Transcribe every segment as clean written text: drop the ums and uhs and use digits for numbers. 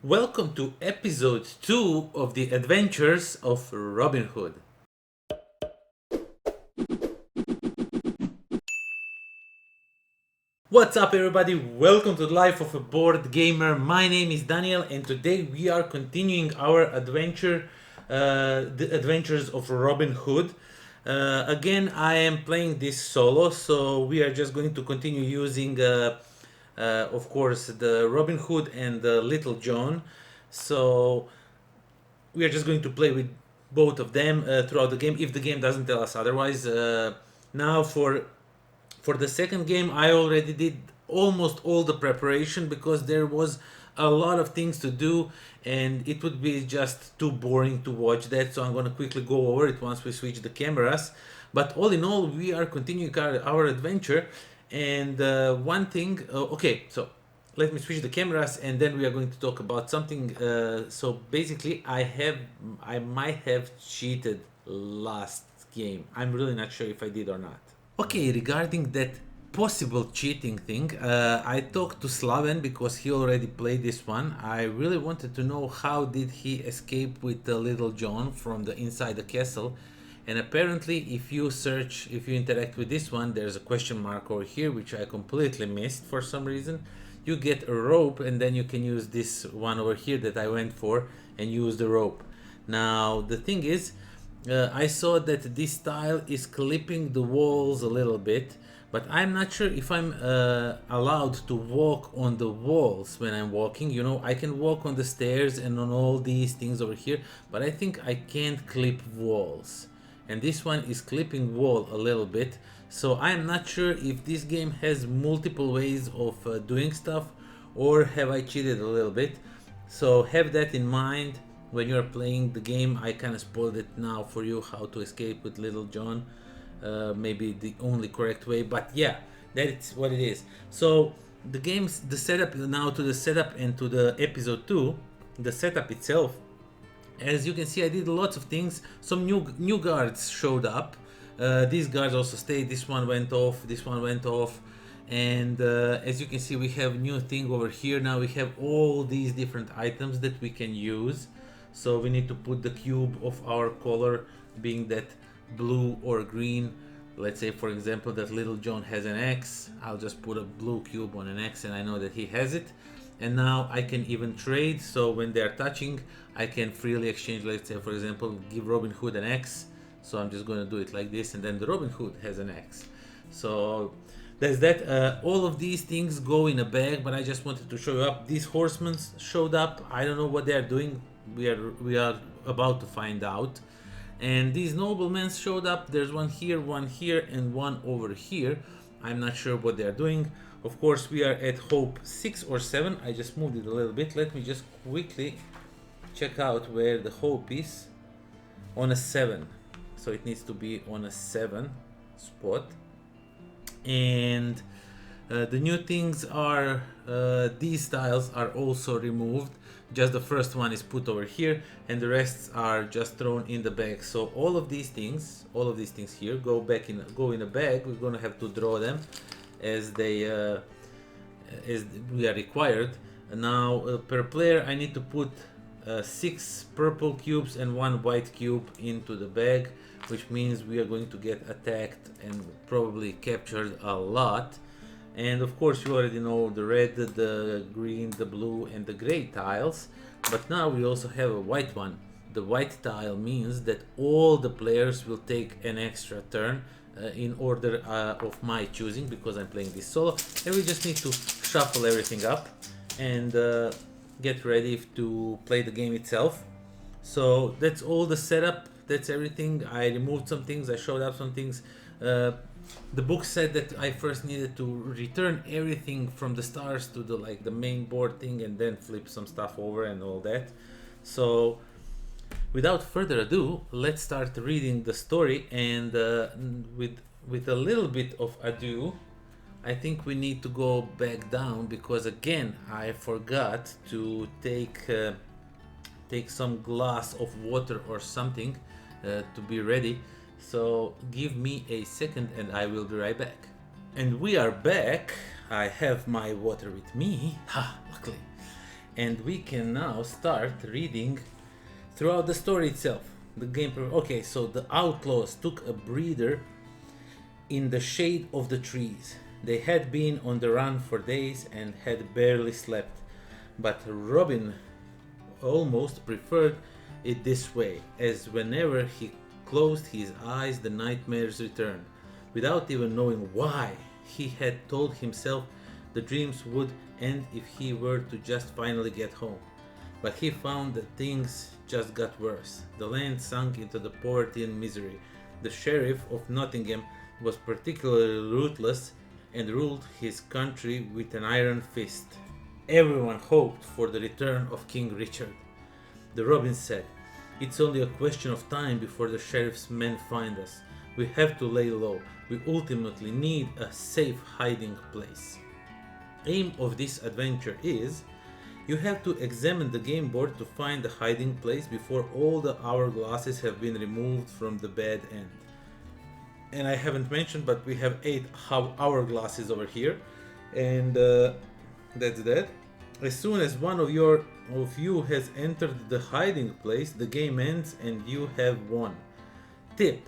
Welcome to episode 2 of the Adventures of Robin Hood. What's up, everybody? Welcome to the Life of a Board Gamer. My name is Daniel, and today we are continuing our adventure, the Adventures of Robin Hood. Again, I am playing this solo, so we are just going to continue using, of course, the Robin Hood and the Little John. So we are just going to play with both of them throughout the game, if the game doesn't tell us otherwise. Now for the second game, I already did almost all the preparation because there was a lot of things to do and it would be just too boring to watch that, so I'm going to quickly go over it once we switch the cameras. But all in all, we are continuing our adventure. And one thing, okay, so let me switch the cameras and then we are going to talk about something. So basically, I might have cheated last game. I'm really not sure if I did or not. Okay, regarding that possible cheating thing, I talked to Slaven because he already played this one. I really wanted to know how did he escape with the Little John from the inside the castle. And apparently, if you interact with this one, there's a question mark over here, which I completely missed for some reason. You get a rope, and then you can use this one over here that I went for and use the rope. Now, the thing is, I saw that this tile is clipping the walls a little bit, but I'm not sure if I'm allowed to walk on the walls when I'm walking. You know, I can walk on the stairs and on all these things over here, but I think I can't clip walls. And this one is clipping wall a little bit, so I'm not sure if this game has multiple ways of doing stuff, or have I cheated a little bit. So have that in mind when you're playing the game. I kind of spoiled it now for you, how to escape with Little John. Maybe the only correct way, but yeah, that's what it is. So the setup now, to the setup and to the episode 2, the setup itself. As you can see, I did lots of things. Some new guards showed up. These guards also stayed. This one went off. This one went off. And as you can see, we have new thing over here. Now we have all these different items that we can use. So we need to put the cube of our color, being that blue or green. Let's say, for example, that Little John has an X. I'll just put a blue cube on an X and I know that he has it. And now I can even trade, so when they are touching, I can freely exchange. Let's say, for example, give Robin Hood an X. So I'm just going to do it like this, and then the Robin Hood has an X. So there's that. All of these things go in a bag, but I just wanted to show you up. These horsemen showed up. I don't know what they are doing. We are about to find out. And these noblemen showed up. There's one here, and one over here. I'm not sure what they are doing. Of course, we are at hope 6 or 7. I just moved it a little bit. Let me just quickly check out where the hope is. On a 7. So it needs to be on a 7 spot. And the new things are, these tiles are also removed. Just the first one is put over here, and the rest are just thrown in the bag. So all of these things here go in a bag. We're gonna have to draw them as we are required. Now per player, I need to put 6 purple cubes and 1 white cube into the bag, which means we are going to get attacked and probably captured a lot. And of course, you already know the red, the green, the blue, and the gray tiles. But now we also have a white one. The white tile means that all the players will take an extra turn in order of my choosing, because I'm playing this solo. And we just need to shuffle everything up and get ready to play the game itself. So that's all the setup. That's everything. I removed some things. I showed up some things. The book said that I first needed to return everything from the stars to the main board thing, and then flip some stuff over and all that. So without further ado, let's start reading the story. And with a little bit of ado, I think we need to go back down, because again, I forgot to take some glass of water or something to be ready. So give me a second and I will be right back. And we are back. I have my water with me, luckily. and we can now start reading throughout the story itself. The game. Okay, so the outlaws took a breather in the shade of the trees. They had been on the run for days and had barely slept, but Robin almost preferred it this way, as whenever he closed his eyes the nightmares returned. Without even knowing why, he had told himself the dreams would end if he were to just finally get home. But he found that things just got worse. The land sunk into the poverty and misery. The sheriff of Nottingham was particularly ruthless and ruled his country with an iron fist. Everyone hoped for the return of King Richard. The Robin said, "It's only a question of time before the sheriff's men find us. We have to lay low. We ultimately need a safe hiding place." Aim of this adventure is, you have to examine the game board to find the hiding place before all the hourglasses have been removed from the bad end. And I haven't mentioned, but we have 8 hourglasses over here, and that's that. As soon as one of you has entered the hiding place, the game ends and you have won. Tip: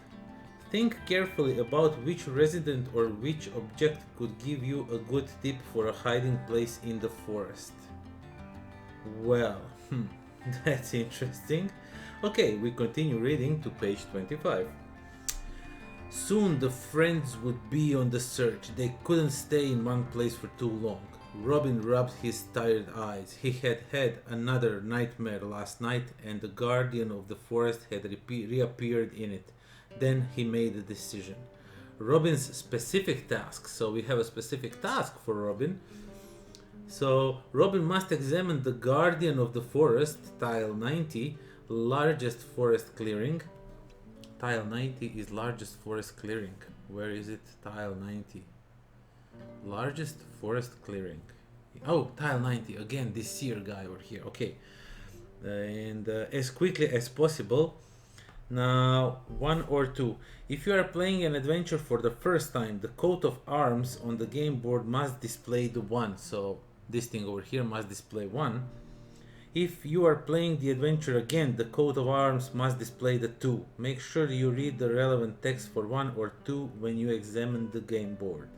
think carefully about which resident or which object could give you a good tip for a hiding place in the forest. Well, that's interesting. Okay, we continue reading to page 25. Soon the friends would be on the search. They couldn't stay in one place for too long. Robin rubbed his tired eyes. He had had another nightmare last night, and the guardian of the forest had reappeared in it. Then he made a decision. Robin's specific task. So we have a specific task for Robin. So Robin must examine the guardian of the forest, tile 90, largest forest clearing. Tile 90 is largest forest clearing. Where is it? Tile 90. Largest forest clearing. Oh, tile 90. Again, this seer guy over here. Okay. And as quickly as possible. Now, 1 or 2. If you are playing an adventure for the first time, the coat of arms on the game board must display the 1. So this thing over here must display 1. If you are playing the adventure again, the coat of arms must display the 2. Make sure you read the relevant text for 1 or 2 when you examine the game board.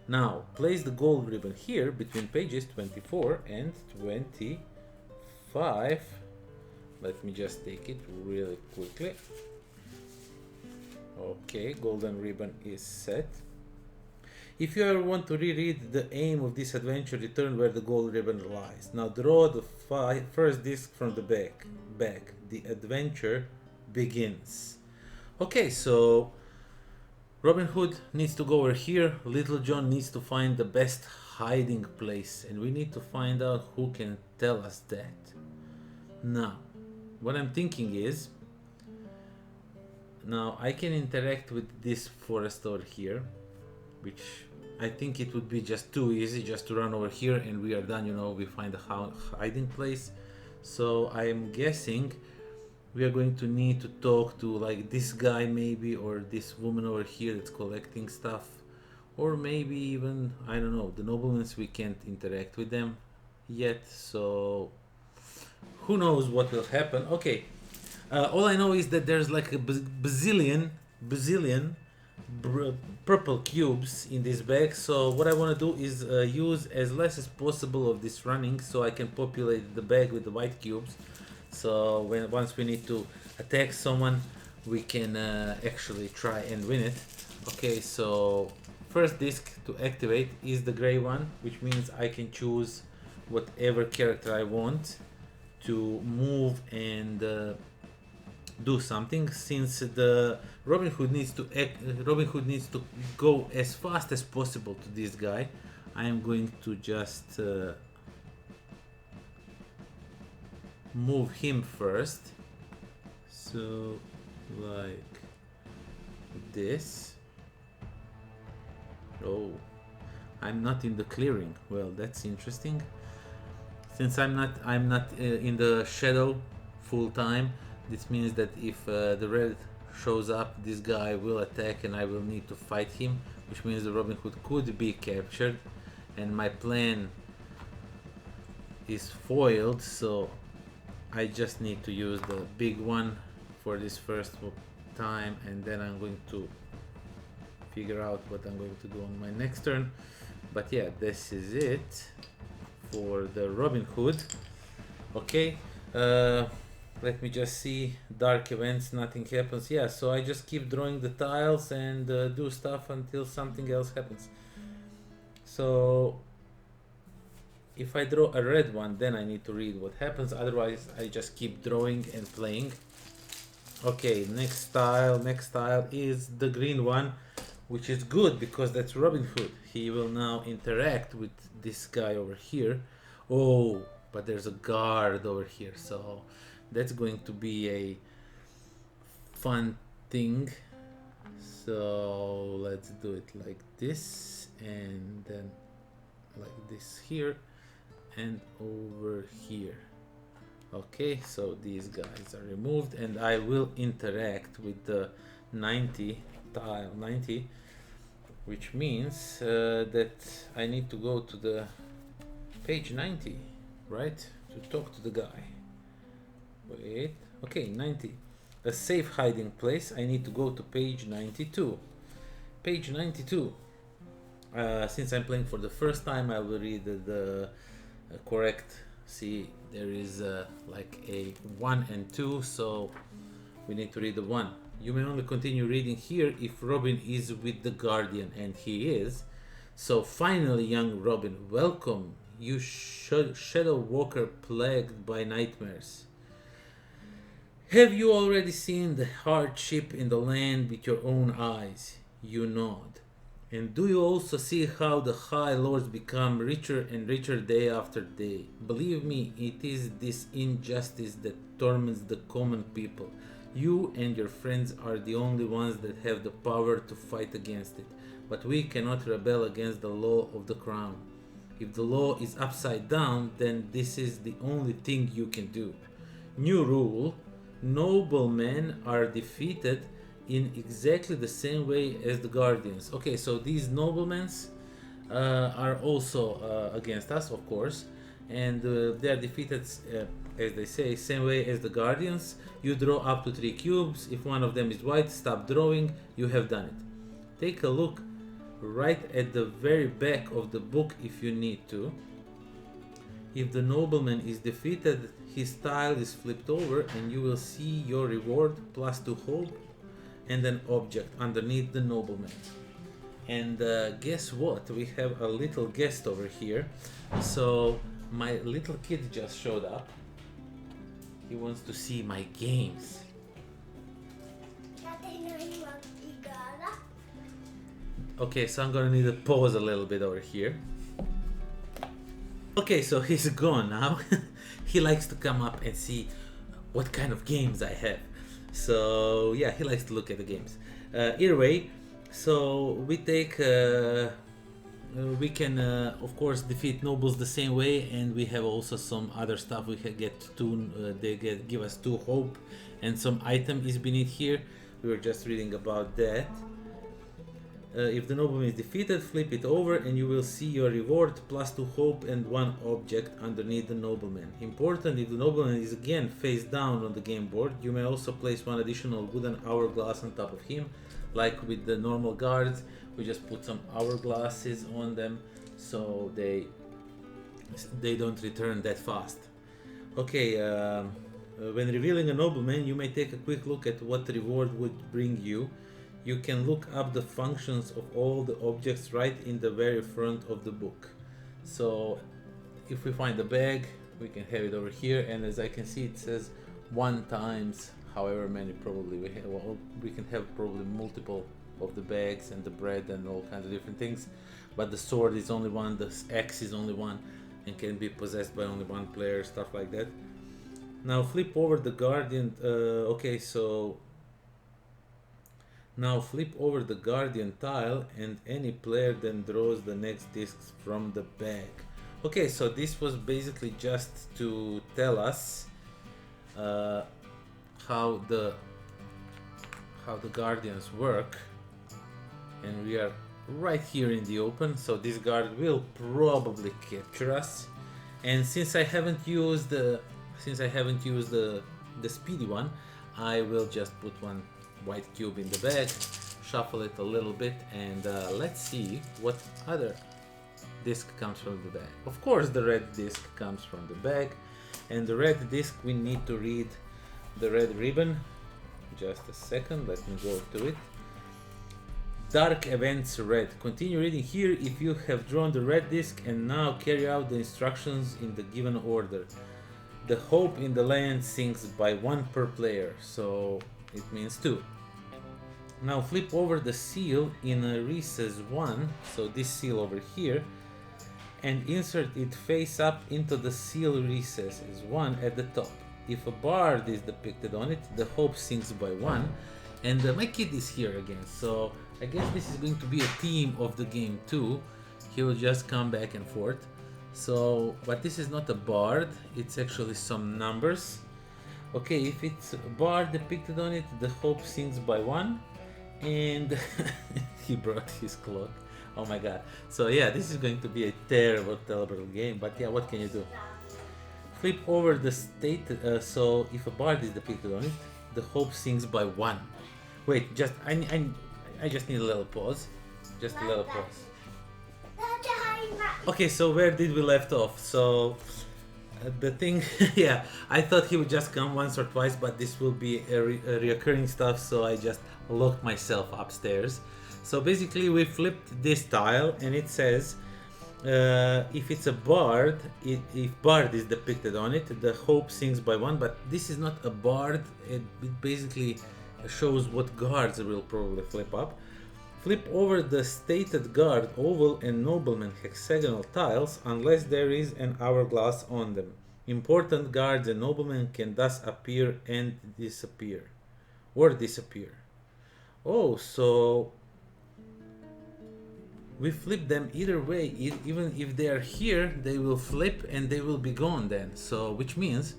Now, place the gold ribbon here between pages 24 and 25. Let me just take it really quickly. Okay, golden ribbon is set. If you ever want to reread the aim of this adventure, return where the gold ribbon lies. Now draw the first disc from the back. The adventure begins. Okay, so Robin Hood needs to go over here. Little John needs to find the best hiding place, and we need to find out who can tell us that. Now, what I'm thinking is, now I can interact with this forest over here, which I think it would be just too easy just to run over here and we are done, you know, we find a hiding place. So I am guessing we are going to need to talk to like this guy maybe, or this woman over here that's collecting stuff, or maybe even, I don't know, the noblemen. We can't interact with them yet, so who knows what will happen. Okay, all I know is that there's like a bazillion purple cubes in this bag, so what I want to do is use as less as possible of this running so I can populate the bag with the white cubes. So once we need to attack someone, we can actually try and win it. Okay, so first disc to activate is the gray one, which means I can choose whatever character I want to move and do something. Since the Robin Hood needs to go as fast as possible to this guy, I am going to just move him first, so like this. Oh, I'm not in the clearing. Well, that's interesting. Since I'm not in the shadow full time, this means that if the red shows up, this guy will attack and I will need to fight him, which means the Robin Hood could be captured. And my plan is foiled, so I just need to use the big one for this first time, and then I'm going to figure out what I'm going to do on my next turn. But yeah, this is it for the Robin Hood. Okay, let me just see. Dark events, nothing happens. Yeah, so I just keep drawing the tiles and do stuff until something else happens. So if I draw a red one, then I need to read what happens. Otherwise, I just keep drawing and playing. Okay, next tile is the green one, which is good because that's Robin Hood. He will now interact with this guy over here. Oh, but there's a guard over here, so that's going to be a fun thing. So let's do it like this, and then like this here and over here. Okay, so these guys are removed, and I will interact with the 90 tile 90, which means that I need to go to the page 90, right, to talk to the guy. Wait, okay, 90, a safe hiding place. I need to go to page 92. Page 92. Since I'm playing for the first time, I will read the correct. See, there is like a 1 and 2, so we need to read the 1. You may only continue reading here if Robin is with the Guardian, and he is. So finally, young Robin, welcome, you shadow walker plagued by nightmares. Have you already seen the hardship in the land with your own eyes? You nod. And do you also see how the High Lords become richer and richer day after day? Believe me, it is this injustice that torments the common people. You and your friends are the only ones that have the power to fight against it. But we cannot rebel against the law of the crown. If the law is upside down, then this is the only thing you can do. New rule: noblemen are defeated in exactly the same way as the Guardians. Okay, so these noblemen are also against us, of course, and they are defeated, as they say, same way as the Guardians. You draw up to 3 cubes. If one of them is white, stop drawing. You have done it. Take a look right at the very back of the book if you need to. If the nobleman is defeated, his tile is flipped over and you will see your reward plus 2 hope and an object underneath the nobleman. And guess what? We have a little guest over here. So my little kid just showed up. He wants to see my games. Okay, so I'm gonna need to pause a little bit over here. Okay, so he's gone now. He likes to come up and see what kind of games I have. So yeah, he likes to look at the games. Either way, so we take we can of course defeat nobles the same way, and we have also some other stuff. We can get give us 2 hope, and some item is beneath here. We were just reading about that. If the nobleman is defeated, flip it over and you will see your reward plus 2 hope and 1 object underneath the nobleman. Important: if the nobleman is again face down on the game board, you may also place 1 additional wooden hourglass on top of him. Like with the normal guards, we just put some hourglasses on them so they don't return that fast. Okay, when revealing a nobleman, you may take a quick look at what the reward would bring you. You can look up the functions of all the objects right in the very front of the book. So if we find the bag, we can have it over here, and as I can see, it says 1 times however many probably we have. Well, we can have probably multiple of the bags and the bread and all kinds of different things, but the sword is only 1, the axe is only 1, and can be possessed by only 1 player, stuff like that. Now flip over the Guardian. Okay, so now flip over the Guardian tile and any player then draws the next discs from the bag. Okay, so this was basically just to tell us how the Guardians work, and we are right here in the open, so this guard will probably capture us. And since I haven't used the speedy one, I will just put one white cube in the bag, shuffle it a little bit, and let's see what other disc comes from the bag. Of course, the red disc comes from the bag, and the red disc, we need to read the red ribbon. Just a second, let me go to it. Dark events red. Continue reading here if you have drawn the red disc, and now carry out the instructions in the given order. The hope in the land sinks by 1 per player, so it means 2. Now flip over the seal in a recess 1, so this seal over here, and insert it face up into the seal recess as 1 at the top. If a bard is depicted on it, the hope sinks by 1. And my kid is here again, so I guess this is going to be a theme of the game too. He will just come back and forth. So, but this is not a bard, it's actually some numbers. Okay, if it's a bard depicted on it, the hope sinks by 1. And he brought his clock. Oh my god. So yeah, this is going to be a terrible game, but yeah, what can you do? Flip over the state, so if a bard is depicted on it, the hope sinks by 1. Wait, I just need a little pause. Just a little pause. Okay, so where did we left off? So the thing, yeah, I thought he would just come once or twice, but this will be a reoccurring stuff, so I just locked myself upstairs. So basically we flipped this tile, and it says if it's a bard, if bard is depicted on it, the hope sinks by 1, but this is not a bard. It basically shows what guards will probably flip up. Flip over the stated guard, oval and nobleman hexagonal tiles unless there is an hourglass on them. Important guards and noblemen can thus appear and disappear. Or disappear. Oh, so we flip them either way. Even if they are here, they will flip and they will be gone then. So, which means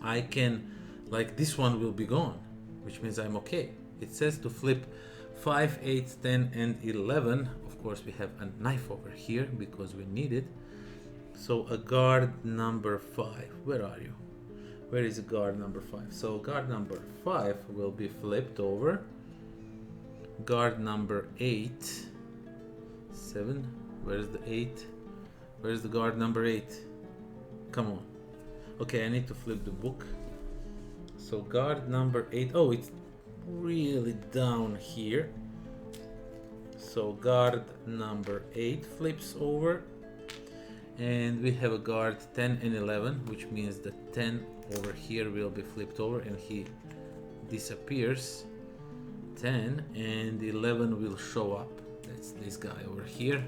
I can, like, this one will be gone, which means I'm okay. It says to flip 5, 8, 10, and 11. Of course, we have a knife over here because we need it. So a guard number 5. Where are you? Where is guard number 5? So guard number 5 will be flipped over. Guard number 8. 7. Where's the 8? Where's the guard number 8? Come on. Okay, I need to flip the book. So guard number 8. Oh, it's really down here. So guard number 8 flips over, and we have a guard 10 and 11, which means the 10 over here will be flipped over and he disappears. 10 and 11 will show up. That's this guy over here,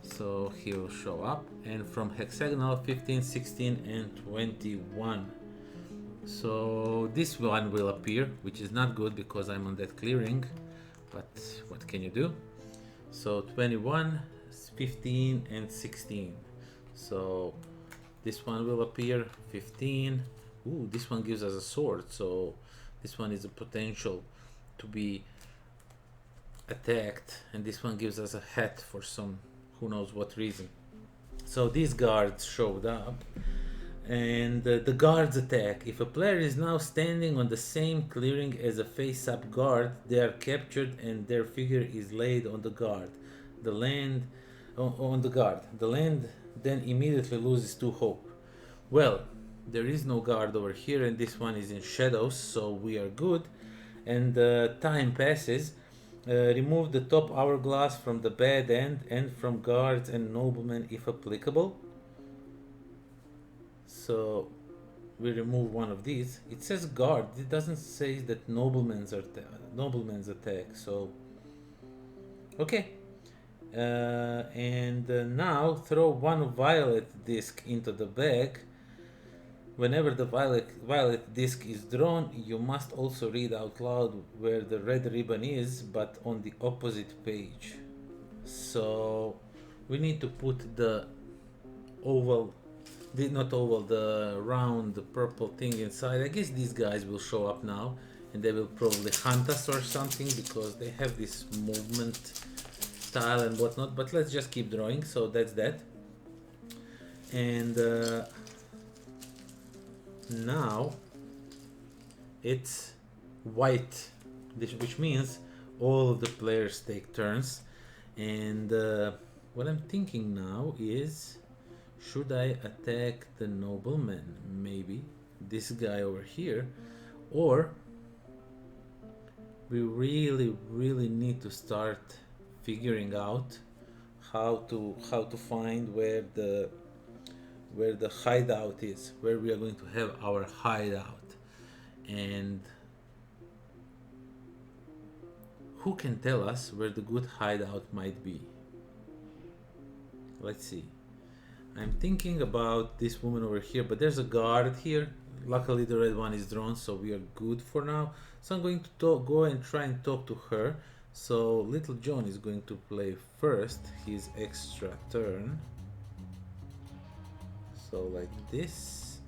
so he will show up. And from hexagonal 15, 16, and 21. So this one will appear, which is not good because I'm on that clearing, but what can you do? So 21, 15, and 16. So this one will appear. 15. Ooh, this one gives us a sword, so this one is a potential to be attacked, and this one gives us a hat for some who knows what reason. So these guards showed up. And the guards attack. If a player is now standing on the same clearing as a face-up guard, they are captured and their figure is laid on the guard. The land on the guard. The land then immediately loses 2 hope. Well, there is no guard over here, and this one is in shadows, so we are good. And time passes. Remove the top hourglass from the bad end and from guards and noblemen if applicable. So we remove one of these. It says guard. It doesn't say that noblemen's attack. So okay. And now throw 1 violet disc into the bag. Whenever the violet disc is drawn, you must also read out loud where the red ribbon is, but on the opposite page. So we need to put the oval, the round, the purple thing inside. I guess these guys will show up now, and they will probably hunt us or something because they have this movement style and whatnot. But let's just keep drawing. So that's that. And now it's white, which means all of the players take turns. And what I'm thinking now is, should I attack the nobleman? Maybe this guy over here, or we really need to start figuring out how to find where the hideout is, where we are going to have our hideout. And who can tell us where the good hideout might be? Let's see. I'm thinking about this woman over here, but there's a guard here. Luckily the red one is drawn, so we are good for now. So I'm going to go and try and talk to her. So Little John is going to play first his extra turn. So like this,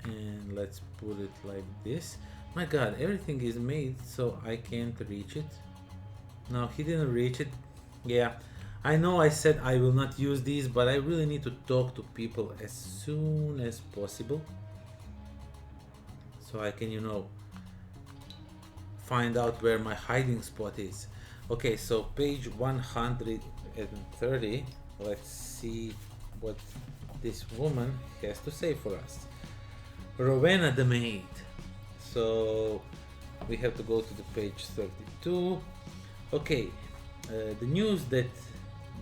and let's put it like this. My god, everything is made so I can't reach it. No, he didn't reach it. Yeah, I know I said I will not use these, but I really need to talk to people as soon as possible, so I can, you know, find out where my hiding spot is. Okay, so page 130. Let's see what this woman has to say for us. Rowena the maid. So we have to go to the page 32. Okay, the news that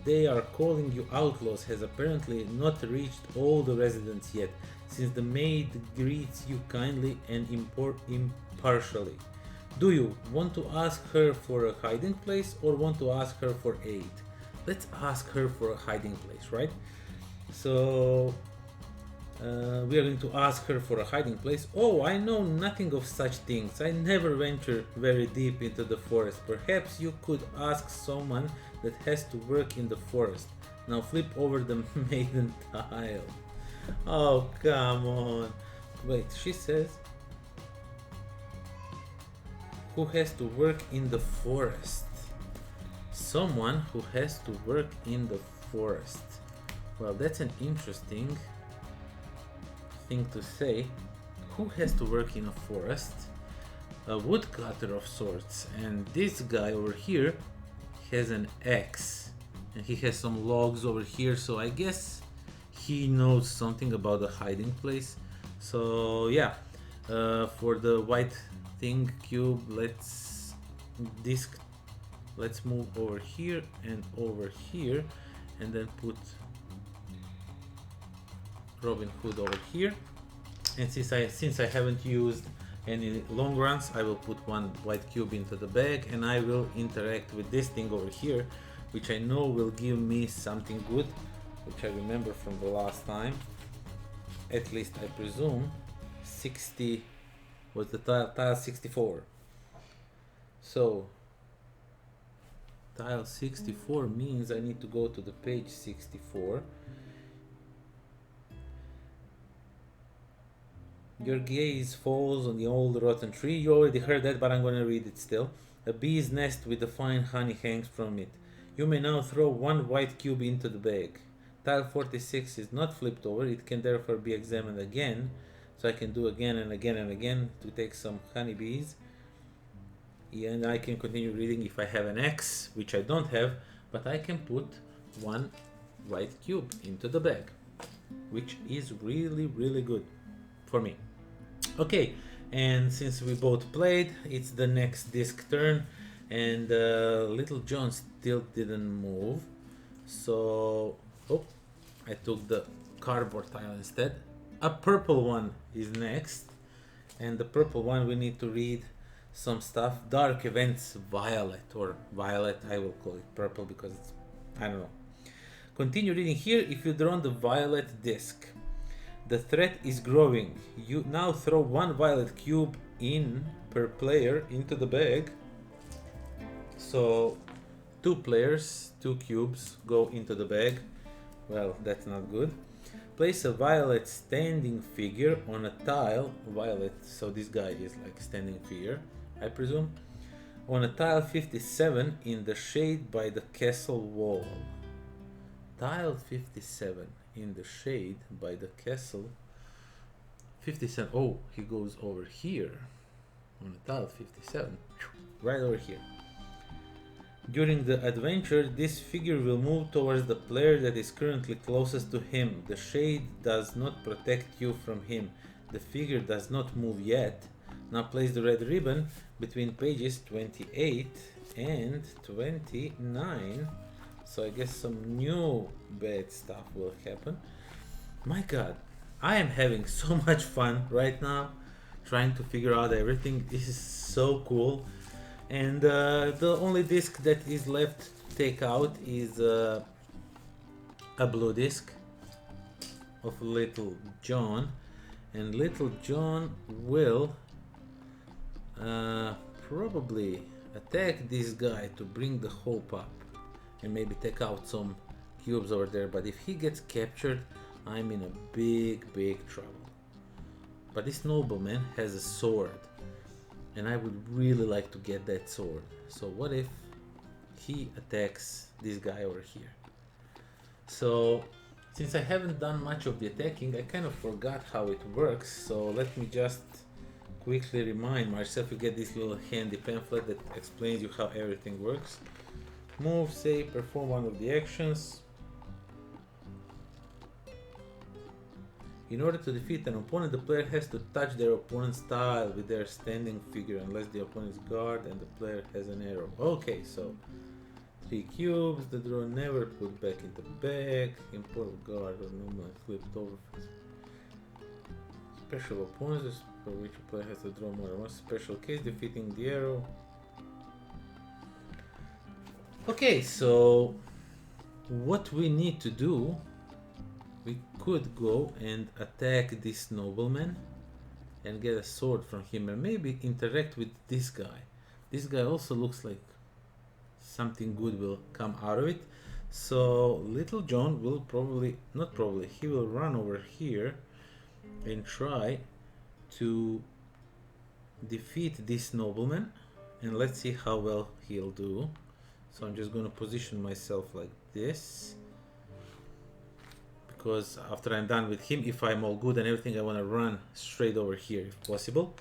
they are calling you outlaws has apparently not reached all the residents yet, since the maid greets you kindly and impartially. Do you want to ask her for a hiding place or want to ask her for aid? Let's ask her for a hiding place, right? So we are going to ask her for a hiding place. Oh, I know nothing of such things. I never venture very deep into the forest. Perhaps you could ask someone that has to work in the forest. Now flip over the maiden tile. Oh, come on. Wait, she says who has to work in the forest. Someone who has to work in the forest. Well, that's an interesting thing to say. Who has to work in a forest? A woodcutter of sorts. And this guy over here has an axe. And he has some logs over here, so I guess he knows something about the hiding place. So yeah, for the white thing cube, let's move over here and over here, and then put Robin Hood over here. And since I haven't used any long runs, I will put one white cube into the bag, and I will interact with this thing over here, which I know will give me something good, which I remember from the last time. At least I presume 60 was the tile 64. So tile 64 means I need to go to the page 64. Your gaze falls on the old rotten tree. You already heard that, but I'm going to read it still. A bee's nest with the fine honey hangs from it. You may now throw one white cube into the bag. Tile 46 is not flipped over. It can therefore be examined again. So I can do again and again and again to take some honeybees. And I can continue reading if I have an X, which I don't have, but I can put one white cube into the bag, which is really good for me. Okay, and since we both played, it's the next disc turn, and Little John still didn't move. So, oh, I took the cardboard tile instead. A purple one is next, and the purple one we need to read some stuff. Dark Events Violet, or Violet, I will call it purple because it's, I don't know. Continue reading here. If you draw the violet disc, the threat is growing. You now throw one violet cube in per player into the bag. So 2 players, 2 cubes go into the bag. Well, that's not good. Place a violet standing figure on a tile. Violet, so this guy is like standing figure, I presume, on a tile 57 in the shade by the castle wall. Tile 57 in the shade by the castle. 57. Oh, he goes over here on the tile. 57, right over here. During the adventure, this figure will move towards the player that is currently closest to him. The shade does not protect you from him. The figure does not move yet. Now place the red ribbon between pages 28 and 29. So I guess some new bad stuff will happen. My god, I am having so much fun right now trying to figure out everything. This is so cool. And the only disc that is left to take out is a blue disc of Little John. And Little John will probably attack this guy to bring the hope up and maybe take out some cubes over there. But if he gets captured, I'm in a big trouble. But this nobleman has a sword, and I would really like to get that sword. So what if he attacks this guy over here? So since I haven't done much of the attacking, I kind of forgot how it works. So let me just quickly remind myself. You get this little handy pamphlet that explains you how everything works. Move, say, perform one of the actions. In order to defeat an opponent, the player has to touch their opponent's tile with their standing figure unless the opponent's guard and the player has an arrow. Okay, so 3 cubes, the draw never put back in the bag, import guard or normally flipped over. Special opponents for which a player has to draw more than one special case, defeating the arrow. Okay, so what we need to do, we could go and attack this nobleman and get a sword from him and maybe interact with this guy. This guy also looks like something good will come out of it. So Little John will he will run over here and try to defeat this nobleman, and let's see how well he'll do. So I'm just going to position myself like this, because after I'm done with him, if I'm all good and everything, I want to run straight over here if possible,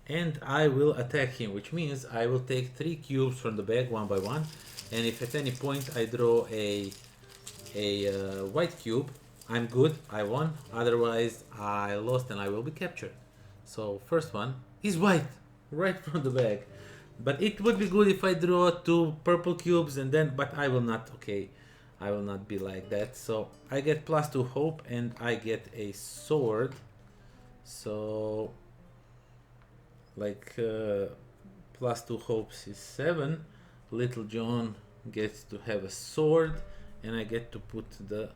and I will attack him, which means I will take 3 cubes from the bag one by one, and if at any point I draw a white cube, I'm good, I won. Otherwise I lost and I will be captured. So first one is white, right from the bag. But it would be good if I draw 2 purple cubes and then, but I will not. Okay, I will not be like that. So I get +2 hope and I get a sword. So like +2 hopes is 7. Little John gets to have a sword, and I get to put the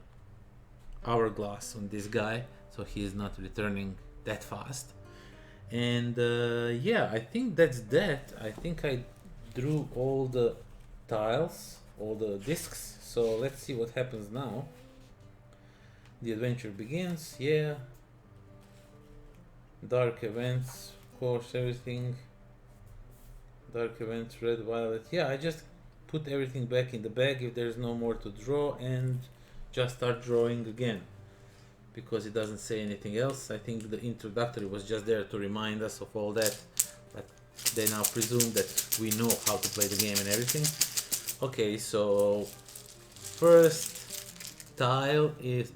hourglass on this guy, so he is not returning that fast. And yeah, I think that's that. I think I drew all the tiles, all the discs. So let's see what happens now. The adventure begins. Yeah, dark events, of course, everything. Dark events, red, violet. Yeah, I just put everything back in the bag if there's no more to draw, and just start drawing again, because it doesn't say anything else. I think the introductory was just there to remind us of all that, but they now presume that we know how to play the game and everything. Okay, so first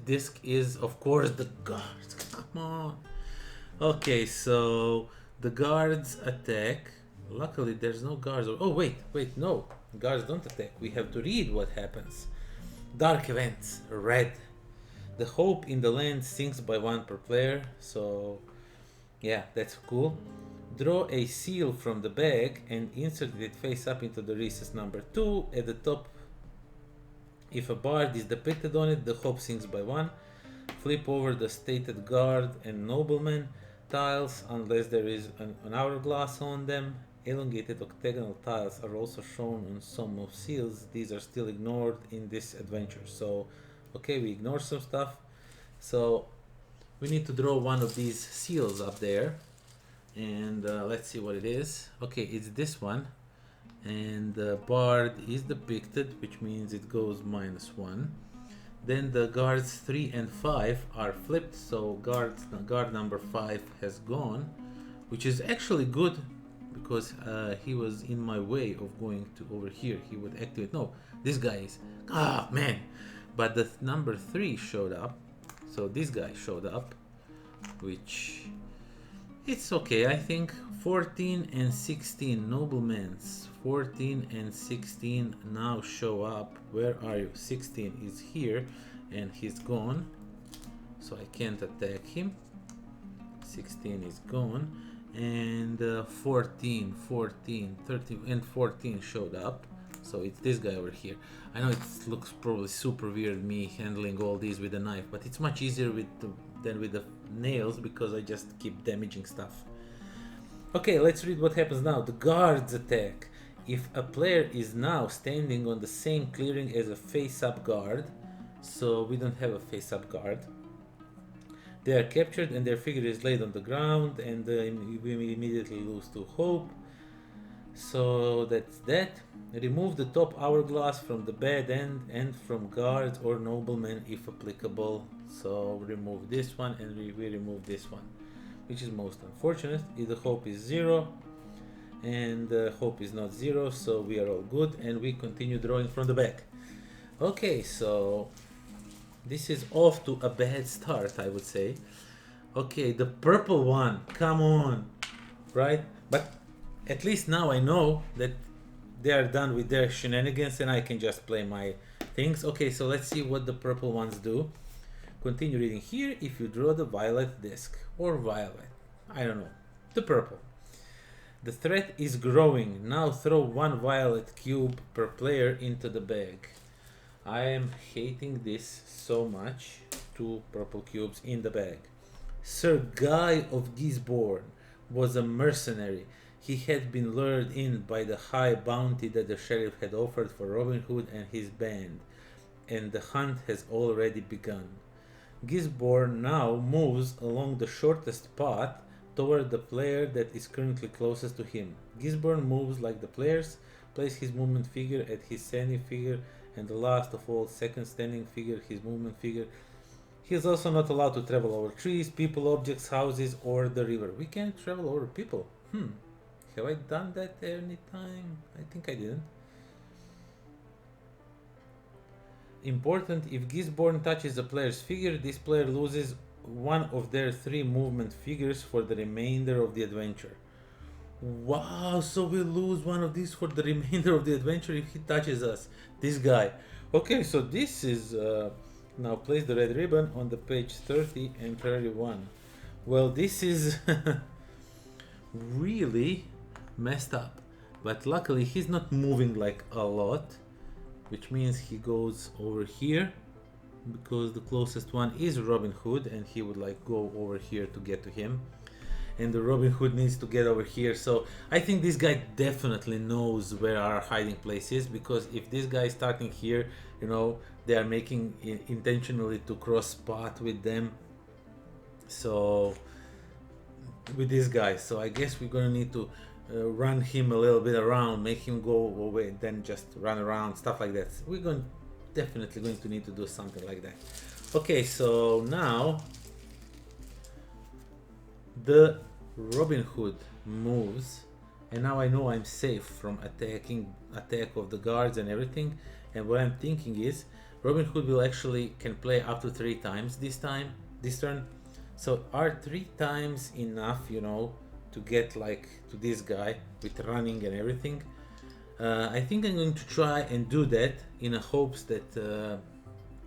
disc is of course the guards. Come on. Okay, so the guards attack. Luckily there's no guards. Oh wait, no, guards don't attack. We have to read what happens. Dark events, red. The hope in the land sinks by 1 per player. So yeah, that's cool. Draw a seal from the bag and insert it face up into the recess number 2 at the top. If a bard is depicted on it, the hope sinks by 1. Flip over the stated guard and nobleman tiles unless there is an hourglass on them. Elongated octagonal tiles are also shown on some of seals. These are still ignored in this adventure. So okay, we ignore some stuff. So we need to draw one of these seals up there, and let's see what it is. Okay, it's this one, and the bard is depicted, which means it goes -1. Then the guards 3 and 5 are flipped, so guard number 5 has gone, which is actually good because he was in my way of going to over here. He would activate. No, this guy is. Ah, man! But the number 3 showed up, so this guy showed up, which it's okay. I think 14 and 16 noblemen's 14 and 16 now show up. Where are you? 16 is here and he's gone, so I can't attack him. 16 is gone, and 14, 13 and 14 showed up, so it's this guy over here. I know it looks probably super weird me handling all these with a knife, but it's much easier than with the nails because I just keep damaging stuff. Okay, let's read what happens now. The guards attack. If a player is now standing on the same clearing as a face-up guard, so we don't have a face-up guard, they are captured and their figure is laid on the ground, and we immediately lose 2 hope. So that's that. Remove the top hourglass from the bad end and from guards or noblemen if applicable. So remove this one and we remove this one, which is most unfortunate. If the hope is 0 and hope is not 0, so we are all good and we continue drawing from the back. Okay, so this is off to a bad start, I would say. Okay, the purple one, come on, right? But at least now I know that they are done with their shenanigans and I can just play my things. Okay, so let's see what the purple ones do. Continue reading here. If you draw the violet disc or violet, I don't know, the purple. The threat is growing. Now throw 1 violet cube per player into the bag. I am hating this so much. 2 purple cubes in the bag. Sir Guy of Gisborne was a mercenary. He had been lured in by the high bounty that the sheriff had offered for Robin Hood and his band, and the hunt has already begun. Gisborne now moves along the shortest path toward the player that is currently closest to him. Gisborne moves like the players, place his movement figure at his standing figure, and the last of all, second standing figure, his movement figure. He is also not allowed to travel over trees, people, objects, houses, or the river. We can't travel over people. Have I done that any time? I think I didn't. Important, if Gisborne touches the player's figure, this player loses 1 of their 3 movement figures for the remainder of the adventure. Wow, so we lose 1 of these for the remainder of the adventure if he touches us. This guy. Okay, so this is... now place the red ribbon on the page 30 and priority 1. Well, this is really messed up. But luckily he's not moving like a lot, which means he goes over here because the closest one is Robin Hood and he would like go over here to get to him. And the Robin Hood needs to get over here, so I think this guy definitely knows where our hiding place is, because if this guy is starting here, you know, they are making intentionally to cross path with them, so with this guy. So I guess we're gonna need to run him a little bit around, make him go away, then just run around, stuff like that. We're definitely going to need to do something like that. Okay, so now the Robin Hood moves, and now I know I'm safe from attack of the guards and everything. And what I'm thinking is Robin Hood will actually can play up to 3 times this turn. So are 3 times enough, you know, to get like to this guy with running and everything? I think I'm going to try and do that in a hopes that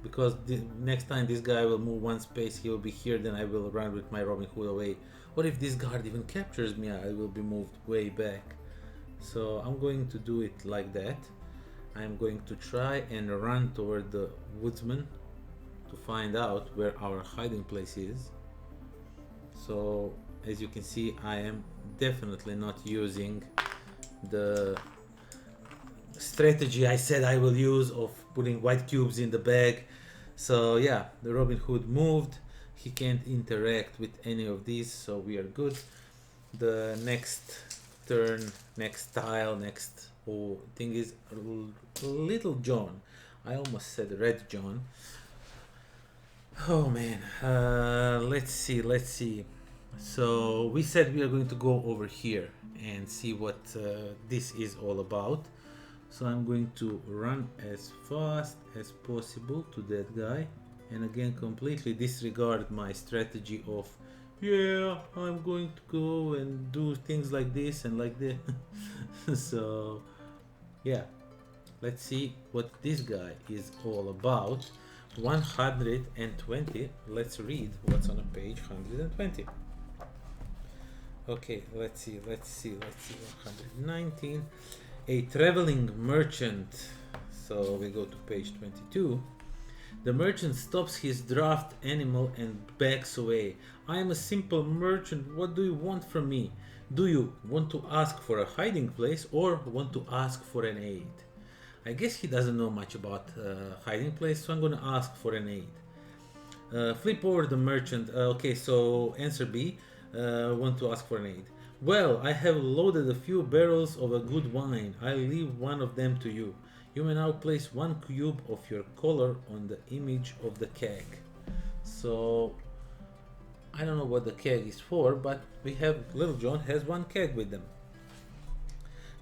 because the next time this guy will move 1 space, he will be here, then I will run with my Robin Hood away. What if this guard even captures me? I will be moved way back. So I'm going to do it like that. I'm going to try and run toward the woodsman to find out where our hiding place is. So as you can see, I am definitely not using the strategy I said I will use of putting white cubes in the bag. So yeah, the Robin Hood moved. He can't interact with any of these, so we are good. The next turn, next tile, next thing is Little John. I almost said Red John. Oh man, let's see. So we said we are going to go over here and see what this is all about. So I'm going to run as fast as possible to that guy, and again completely disregard my strategy of, yeah, I'm going to go and do things like this and like that. So yeah, let's see what this guy is all about. 120. Let's read what's on a page 120. Okay, let's see. 119. A traveling merchant. So we go to page 22. The merchant stops his draft animal and backs away. I am a simple merchant. What do you want from me? Do you want to ask for a hiding place or want to ask for an aid? I guess he doesn't know much about hiding place, so I'm gonna ask for an aid. Flip over the merchant. Okay, so answer B. Want to ask for an aid. Well, I have loaded a few barrels of a good wine. I'll leave one of them to you. You may now place one cube of your color on the image of the keg. So I don't know what the keg is for, but we have Little John has one keg with them.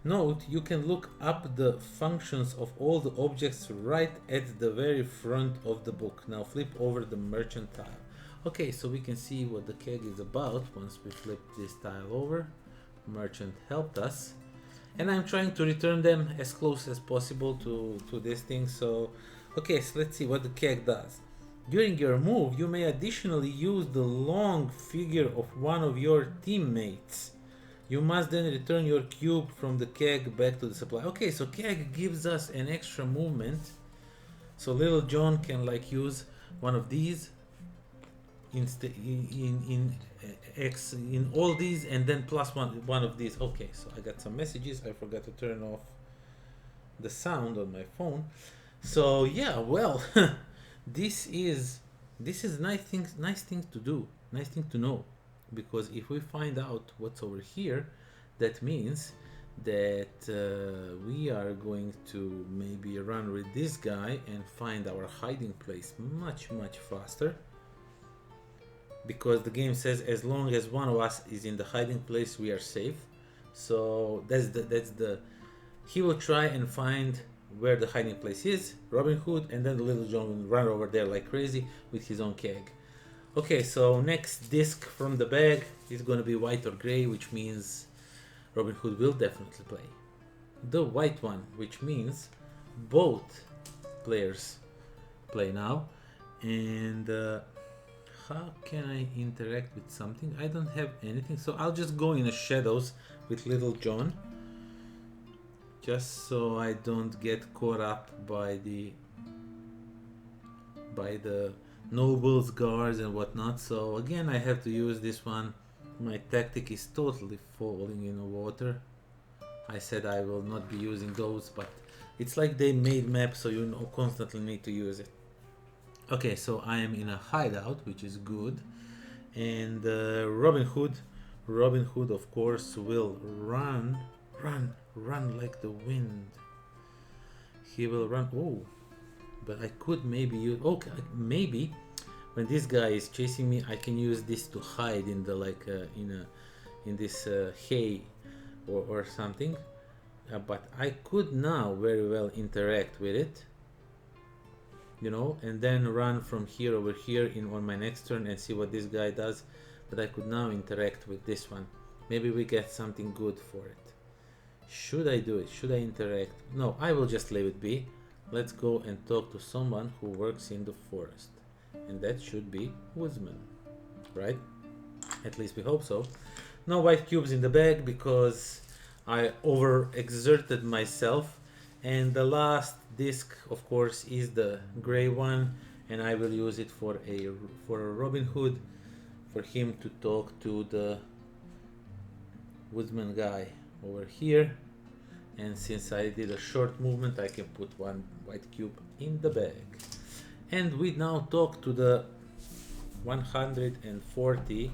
Note, you can look up the functions of all the objects right at the very front of the book. Now flip over the merchant tile. Okay, so we can see what the keg is about once we flip this tile over. Merchant helped us. And I'm trying to return them as close as possible to this thing. So, okay, so let's see what the keg does. During your move, you may additionally use the long figure of one of your teammates. You must then return your cube from the keg back to the supply. Okay, so keg gives us an extra movement. So Little John can like use one of these in all these, and then plus one of these. Okay, so I got some messages. I forgot to turn off the sound on my phone. So yeah, well, this is nice thing to do, nice thing to know, because if we find out what's over here, that means that we are going to maybe run with this guy and find our hiding place much faster, because the game says as long as one of us is in the hiding place we are safe. So that's the he will try and find where the hiding place is, Robin Hood, and then the Little John will run over there like crazy with his own keg. Okay, so next disc from the bag is going to be white or gray, which means Robin Hood will definitely play. The white one, which means both players play now. And how can I interact with something? I don't have anything, so I'll just go in the shadows with Little John, just so I don't get caught up by the nobles, guards and whatnot. So again, I have to use this one. My tactic is totally falling in the water. I said I will not be using those, but it's like they made maps, so you constantly need to use it. Okay, so I am in a hideout, which is good. And Robin Hood of course will run like the wind. He will run. Oh, but I could maybe use, okay, maybe when this guy is chasing me, I can use this to hide in the in this hay or something. But I could now very well interact with it, you know, and then run from here over here on my next turn and see what this guy does. But I could now interact with this one. Maybe we get something good for it. Should I do it? Should I interact? No, I will just leave it be. Let's go and talk to someone who works in the forest. And that should be Woodsman, right? At least we hope so. No white cubes in the bag because I overexerted myself. And the last disc, of course, is the gray one, and I will use it for a Robin Hood, for him to talk to the Woodsman guy over here. And since I did a short movement, I can put one white cube in the bag. And we now talk to the 140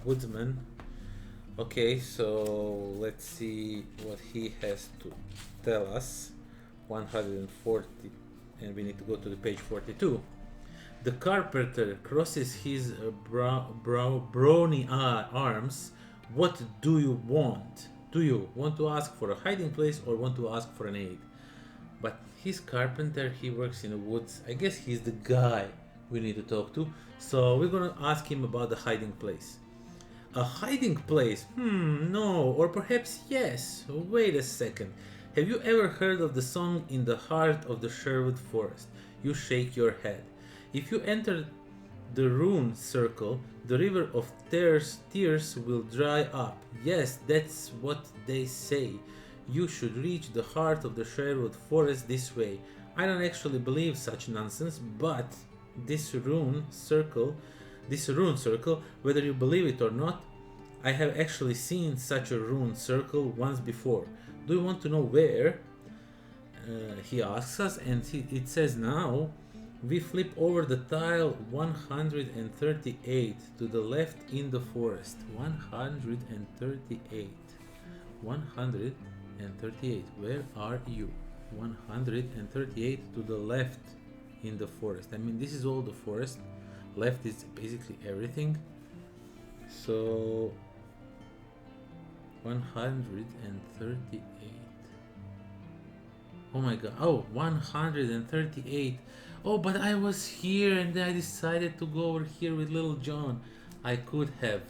Woodsman. Okay, so let's see what he has to tell us. 140, and we need to go to the page 42. The carpenter crosses his brawny arms. What do you want? Do you want to ask for a hiding place or want to ask for an aid? But he's carpenter, he works in the woods. I guess he's the guy we need to talk to. So we're gonna ask him about the hiding place. A hiding place? No, or perhaps yes. Wait a second. Have you ever heard of the song In the Heart of the Sherwood Forest? You shake your head. If you enter the rune circle, the river of tears will dry up. Yes, that's what they say. You should reach the heart of the Sherwood Forest this way. I don't actually believe such nonsense, but this rune circle, whether you believe it or not, I have actually seen such a rune circle once before. Do you want to know where? He asks us, and it says now we flip over the tile 138 to the left in the forest. 138. 138. Where are you? 138 to the left in the forest. I mean, this is all the forest. Left is basically everything. So 138. Oh my god. Oh, 138. Oh, but I was here and then I decided to go over here with little John. I could have.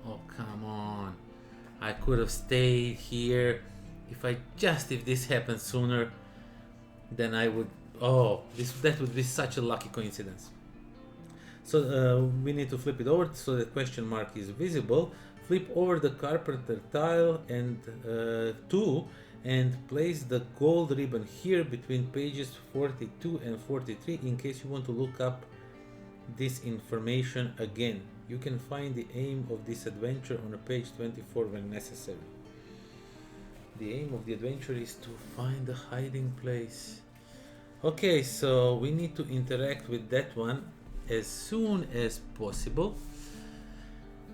Oh, come on. I could have stayed here. If this happened sooner, then I would. Oh, that would be such a lucky coincidence. So we need to flip it over so the question mark is visible. Flip over the carpenter tile and 2 and place the gold ribbon here between pages 42 and 43 in case you want to look up this information again. You can find the aim of this adventure on page 24 when necessary. The aim of the adventure is to find the hiding place. Okay, so we need to interact with that one as soon as possible.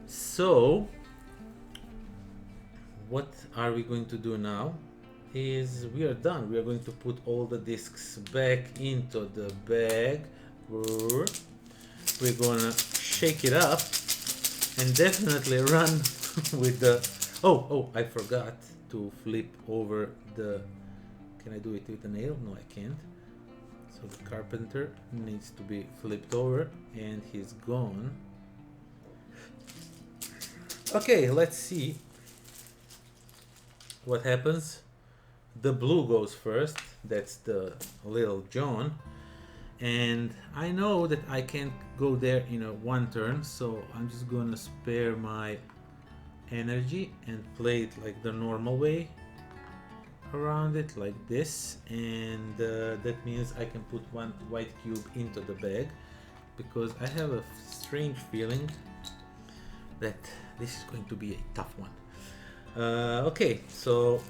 So what are we going to do now is we are done. We are going to put all the discs back into the bag. We're gonna shake it up and definitely run with the I forgot to flip over the. Can I do it with a nail? No, I can't. So the carpenter needs to be flipped over and he's gone. Okay, let's see what happens. The blue goes first. That's the little John. And I know that I can't go there in one turn, so I'm just gonna spare my energy and play it like the normal way around it, like this. And that means I can put one white cube into the bag, because I have a strange feeling that this is going to be a tough one. Okay, so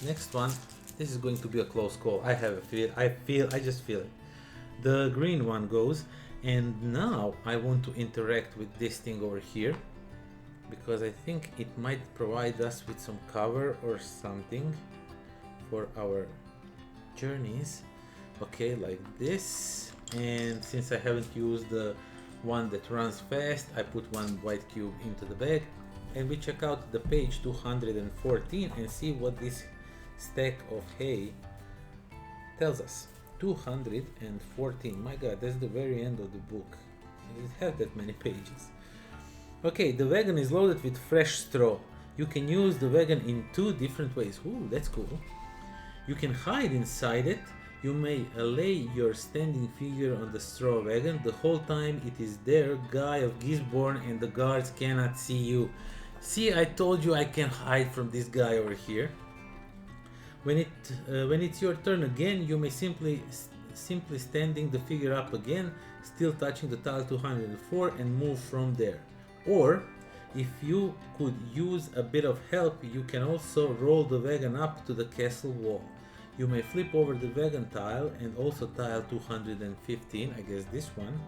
next one. This is going to be a close call. I just feel it. The green one goes, and now I want to interact with this thing over here, because I think it might provide us with some cover or something for our journeys. Okay, like this. And since I haven't used the one that runs fast, I put one white cube into the bag, and we check out the page 214 and see what this stack of hay tells us. 214. My god, that's the very end of the book. It has that many pages. Okay, the wagon is loaded with fresh straw. You can use the wagon in 2 different ways. Ooh, that's cool. You can hide inside it. You may lay your standing figure on the straw wagon. The whole time it is there, Guy of Gisborne, and the guards cannot see you. See, I told you I can hide from this guy over here. When it's your turn again, you may simply standing the figure up again, still touching the tile 204, and move from there. Or, if you could use a bit of help, you can also roll the wagon up to the castle wall. You may flip over the wagon tile and also tile 215, I guess this one,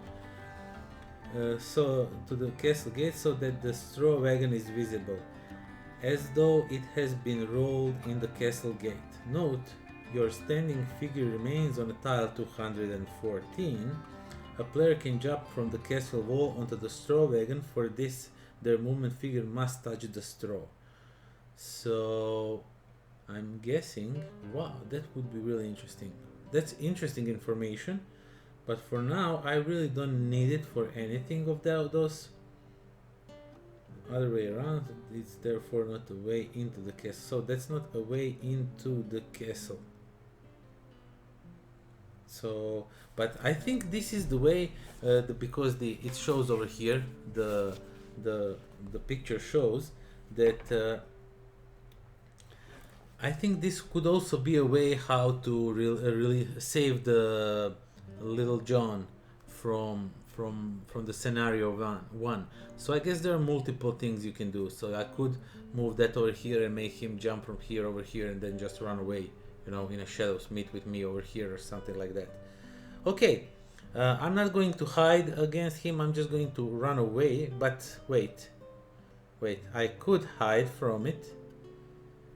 so to the castle gate, so that the straw wagon is visible, as though it has been rolled in the castle gate. Note your standing figure remains on a tile 214, a player can jump from the castle wall onto the straw wagon. For this, their movement figure must touch the straw. So I'm guessing, wow, that would be really interesting. That's interesting information, but for now I really don't need it for anything of those. Other way around, it's therefore not a way into the castle. So that's not a way into the castle. So, but I think this is the way, because it shows over here, the picture shows that I think this could also be a way how to really save the little John from the scenario one. So I guess there are multiple things you can do. So I could move that over here and make him jump from here over here and then just run away, you know, in a shadows, meet with me over here or something like that. Okay, I'm not going to hide against him, I'm just going to run away. But wait, I could hide from it,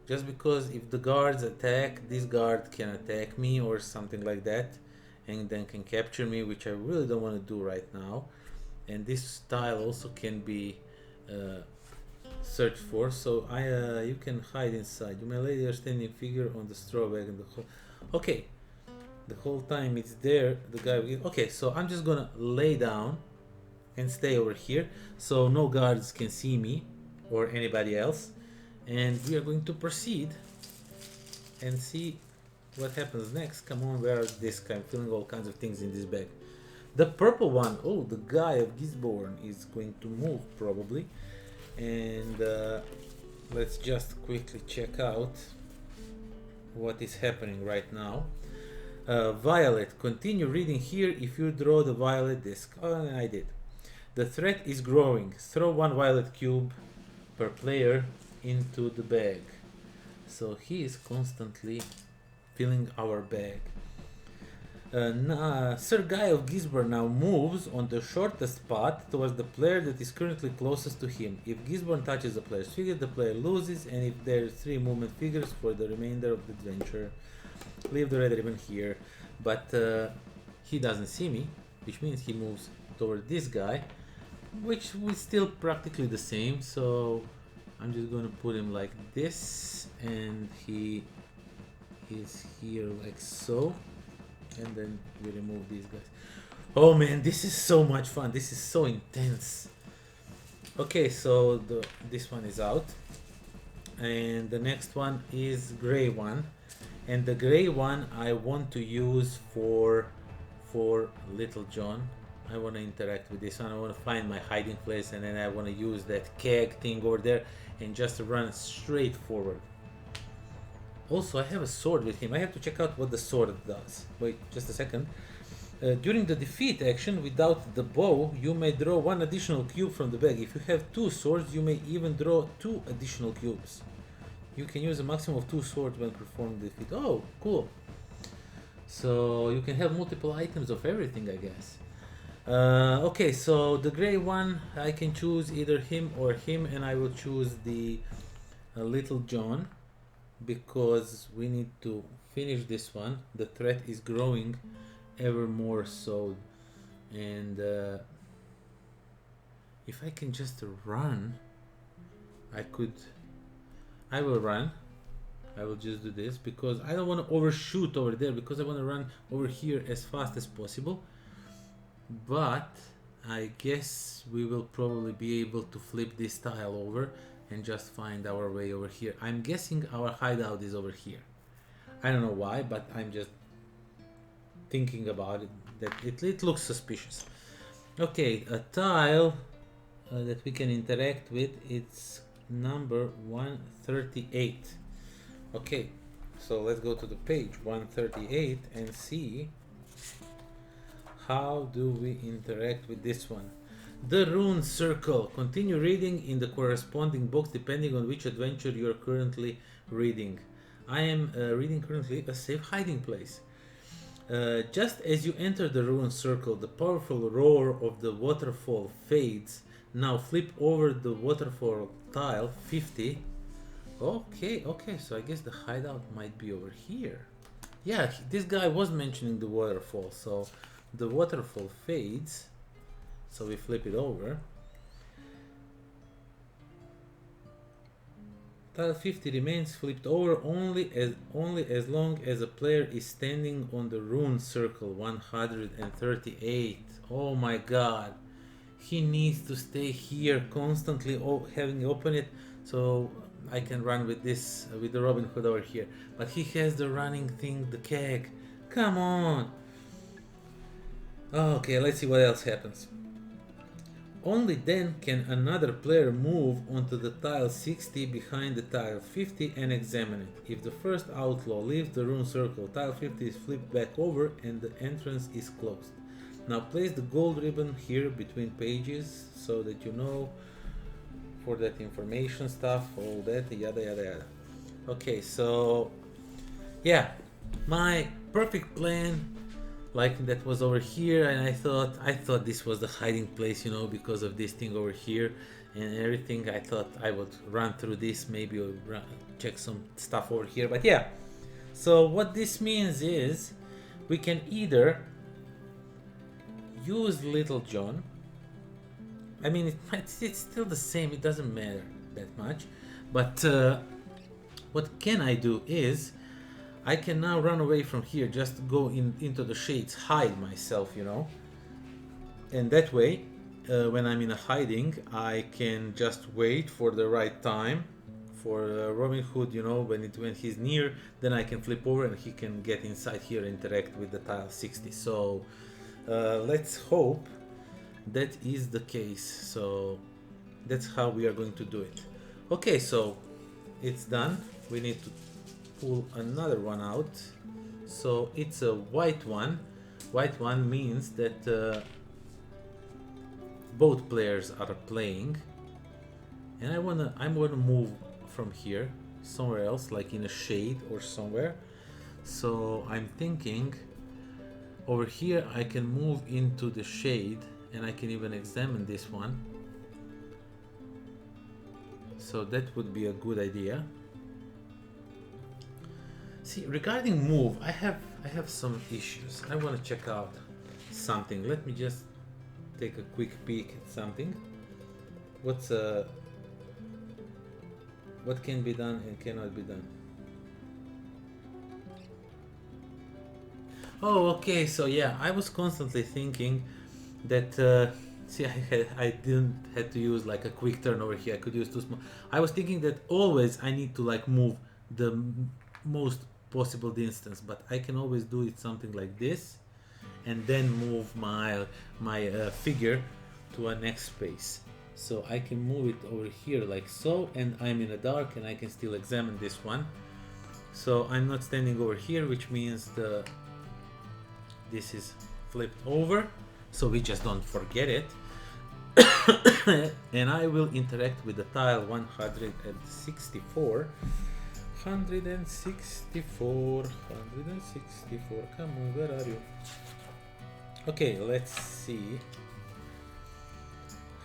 just because if the guards attack, this guard can attack me or something like that, and then can capture me, which I really don't want to do right now. And this tile also can be searched for, so you can hide inside. You may lay your standing figure on the straw wagon. Okay, the whole time it's there, the guy. Okay, so I'm just gonna lay down and stay over here, so no guards can see me or anybody else. And we are going to proceed and see what happens next. Come on, where is this guy? I'm feeling all kinds of things in this bag. The purple one, oh, the guy of Gisborne is going to move probably. And let's just quickly check out what is happening right now. Violet, continue reading here if you draw the violet disc. Oh, I did. The threat is growing. Throw one violet cube per player into the bag. So he is constantly filling our bag. Sir Guy of Gisborne now moves on the shortest path towards the player that is currently closest to him. If Gisborne touches the player's figure, the player loses, and if there are 3 movement figures for the remainder of the adventure. Leave the red ribbon here, but he doesn't see me, which means he moves toward this guy, which is still practically the same. So I'm just gonna put him like this, and he is here like so, and then we remove these guys. Oh man, this is so much fun. This is so intense. Okay, so this one is out, and the next one is gray one, and the gray one I want to use for Little John. I want to interact with this one. I want to find my hiding place, and then I want to use that keg thing over there and just run straight forward. Also, I have a sword with him. I have to check out what the sword does. Wait, just a second. During the defeat action, without the bow, you may draw 1 additional cube from the bag. If you have 2 swords, you may even draw 2 additional cubes. You can use a maximum of 2 swords when performing the defeat. Oh, cool. So you can have multiple items of everything, I guess. Okay, so the gray one, I can choose either him or him, and I will choose the Little John, because we need to finish this one. The threat is growing ever more so, and if I can just run, I will run. I will just do this because I don't want to overshoot over there, because I want to run over here as fast as possible. But I guess we will probably be able to flip this tile over and just find our way over here. I'm guessing our hideout is over here. I don't know why, but I'm just thinking about it, that it looks suspicious. Okay, a tile that we can interact with, it's number 138. Okay, so let's go to the page 138 and see how do we interact with this one. The rune circle. Continue reading in the corresponding box depending on which adventure you are currently reading. I am reading currently a safe hiding place. Just as you enter the rune circle, the powerful roar of the waterfall fades. Now flip over the waterfall tile 50. Okay, so I guess the hideout might be over here. Yeah, this guy was mentioning the waterfall. So the waterfall fades. So we flip it over. Tile 50 remains flipped over only as long as a player is standing on the rune circle 138. Oh my god. He needs to stay here constantly having open it, so I can run with this with the Robin Hood over here. But he has the running thing, the keg. Come on. Okay, let's see what else happens. Only then can another player move onto the tile 60 behind the tile 50 and examine it. If the first outlaw leaves the rune circle, tile 50 is flipped back over and the entrance is closed. Now place the gold ribbon here between pages so that you know for that information stuff, all that, yada yada yada. Okay, so yeah, my perfect plan, like that was over here, and I thought this was the hiding place, you know, because of this thing over here and everything. I thought I would run through this, maybe check some stuff over here, but yeah. So what this means is we can either use Little John. I mean, it's still the same, it doesn't matter that much, but what can I do is I can now run away from here, just go into the shades, hide myself, you know. And that way, when I'm in a hiding, I can just wait for the right time for Robin Hood, you know, when he's near, then I can flip over and he can get inside here and interact with the tile 60. So let's hope that is the case. So that's how we are going to do it. Okay, so it's done. We need to pull another one out. So it's a white one. White one means that both players are playing, and I'm gonna move from here somewhere else, like in a shade or somewhere. So I'm thinking over here I can move into the shade, and I can even examine this one. So that would be a good idea. See, regarding move, I have some issues. I want to check out something. Let me just take a quick peek at something. What can be done and cannot be done? Oh, okay. So yeah, I was constantly thinking that see, I didn't have to use like a quick turn over here. I could use too small. I was thinking that always I need to like move the most possible distance, but I can always do it something like this, and then move my figure to a next space. So I can move it over here like so, and I'm in the dark and I can still examine this one. So I'm not standing over here, which means this is flipped over, so we just don't forget it. And I will interact with the tile 164. 164, come on, where are you? Okay, let's see.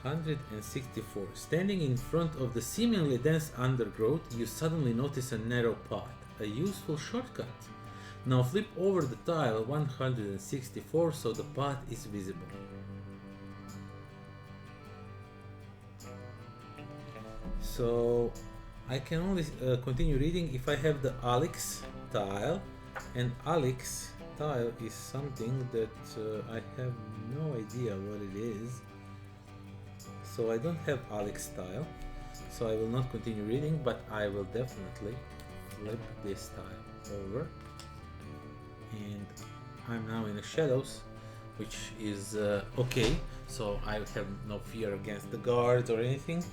164. Standing in front of the seemingly dense undergrowth, you suddenly notice a narrow path, a useful shortcut. Now flip over the tile 164 so the path is visible. So I can only continue reading if I have the Alex tile, and Alex tile is something that I have no idea what it is. So I don't have Alex tile, so I will not continue reading, but I will definitely flip this tile over. And I'm now in the shadows, which is okay, so I have no fear against the guards or anything.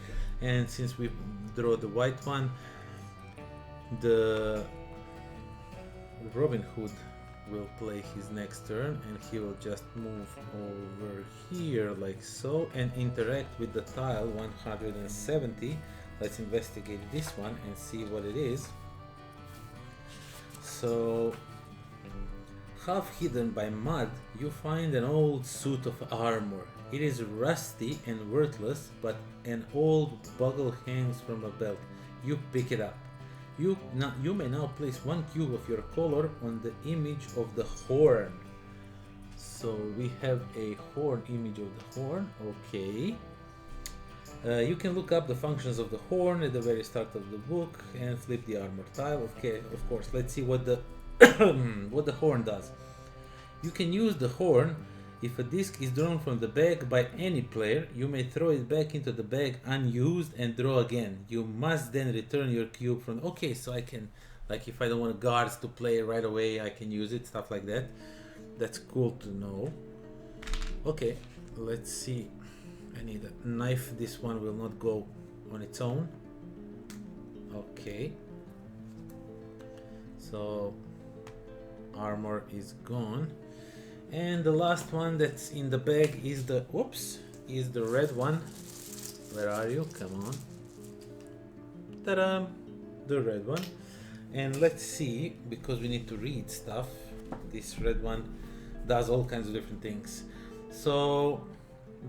And since we draw the white one, the Robin Hood will play his next turn, and he will just move over here like so and interact with the tile 170. Let's investigate this one and see what it is. So, half hidden by mud, you find an old suit of armor. It is rusty and worthless, but an old buckle hangs from a belt. You pick it up. You may now place one cube of your color on the image of the horn. So we have a horn image of the horn. Okay. You can look up the functions of the horn at the very start of the book and flip the armor tile. Okay, of course. Let's see what the what the horn does. You can use the horn if a disc is drawn from the bag by any player. You may throw it back into the bag unused and draw again. You must then return your cube from. Okay, so I can, like, if I don't want guards to play right away, I can use it, stuff like that. That's cool to know. Okay, let's see. I need a knife. This one will not go on its own. Okay. So armor is gone. And the last one that's in the bag is the is the red one. Where are you? Come on. Ta-da! The red one. And let's see, because we need to read stuff. This red one does all kinds of different things. So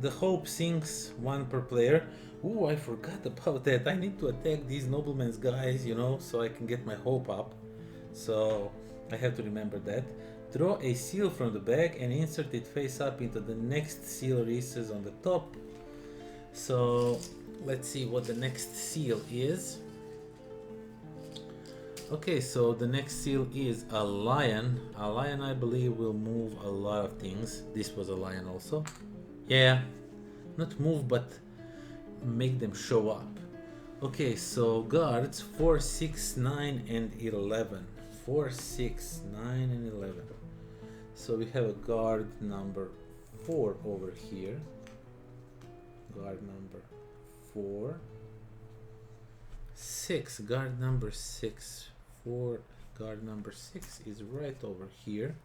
the hope sinks one per player. Ooh, I forgot about that. I need to attack these noblemen's guys, you know, so I can get my hope up. So I have to remember that. Draw a seal from the bag and insert it face up into the next seal recess on the top. So let's see what the next seal is. Okay, so the next seal is a lion. A lion, I believe, will move a lot of things. This was a lion also. Yeah, not move, but make them show up. Okay, so guards 4, 6, 9, and 11. 4, 6, 9, and 11. So we have a guard number 4 over here. Guard number 4. 6. Guard number 6. 4. Guard number 6 is right over here.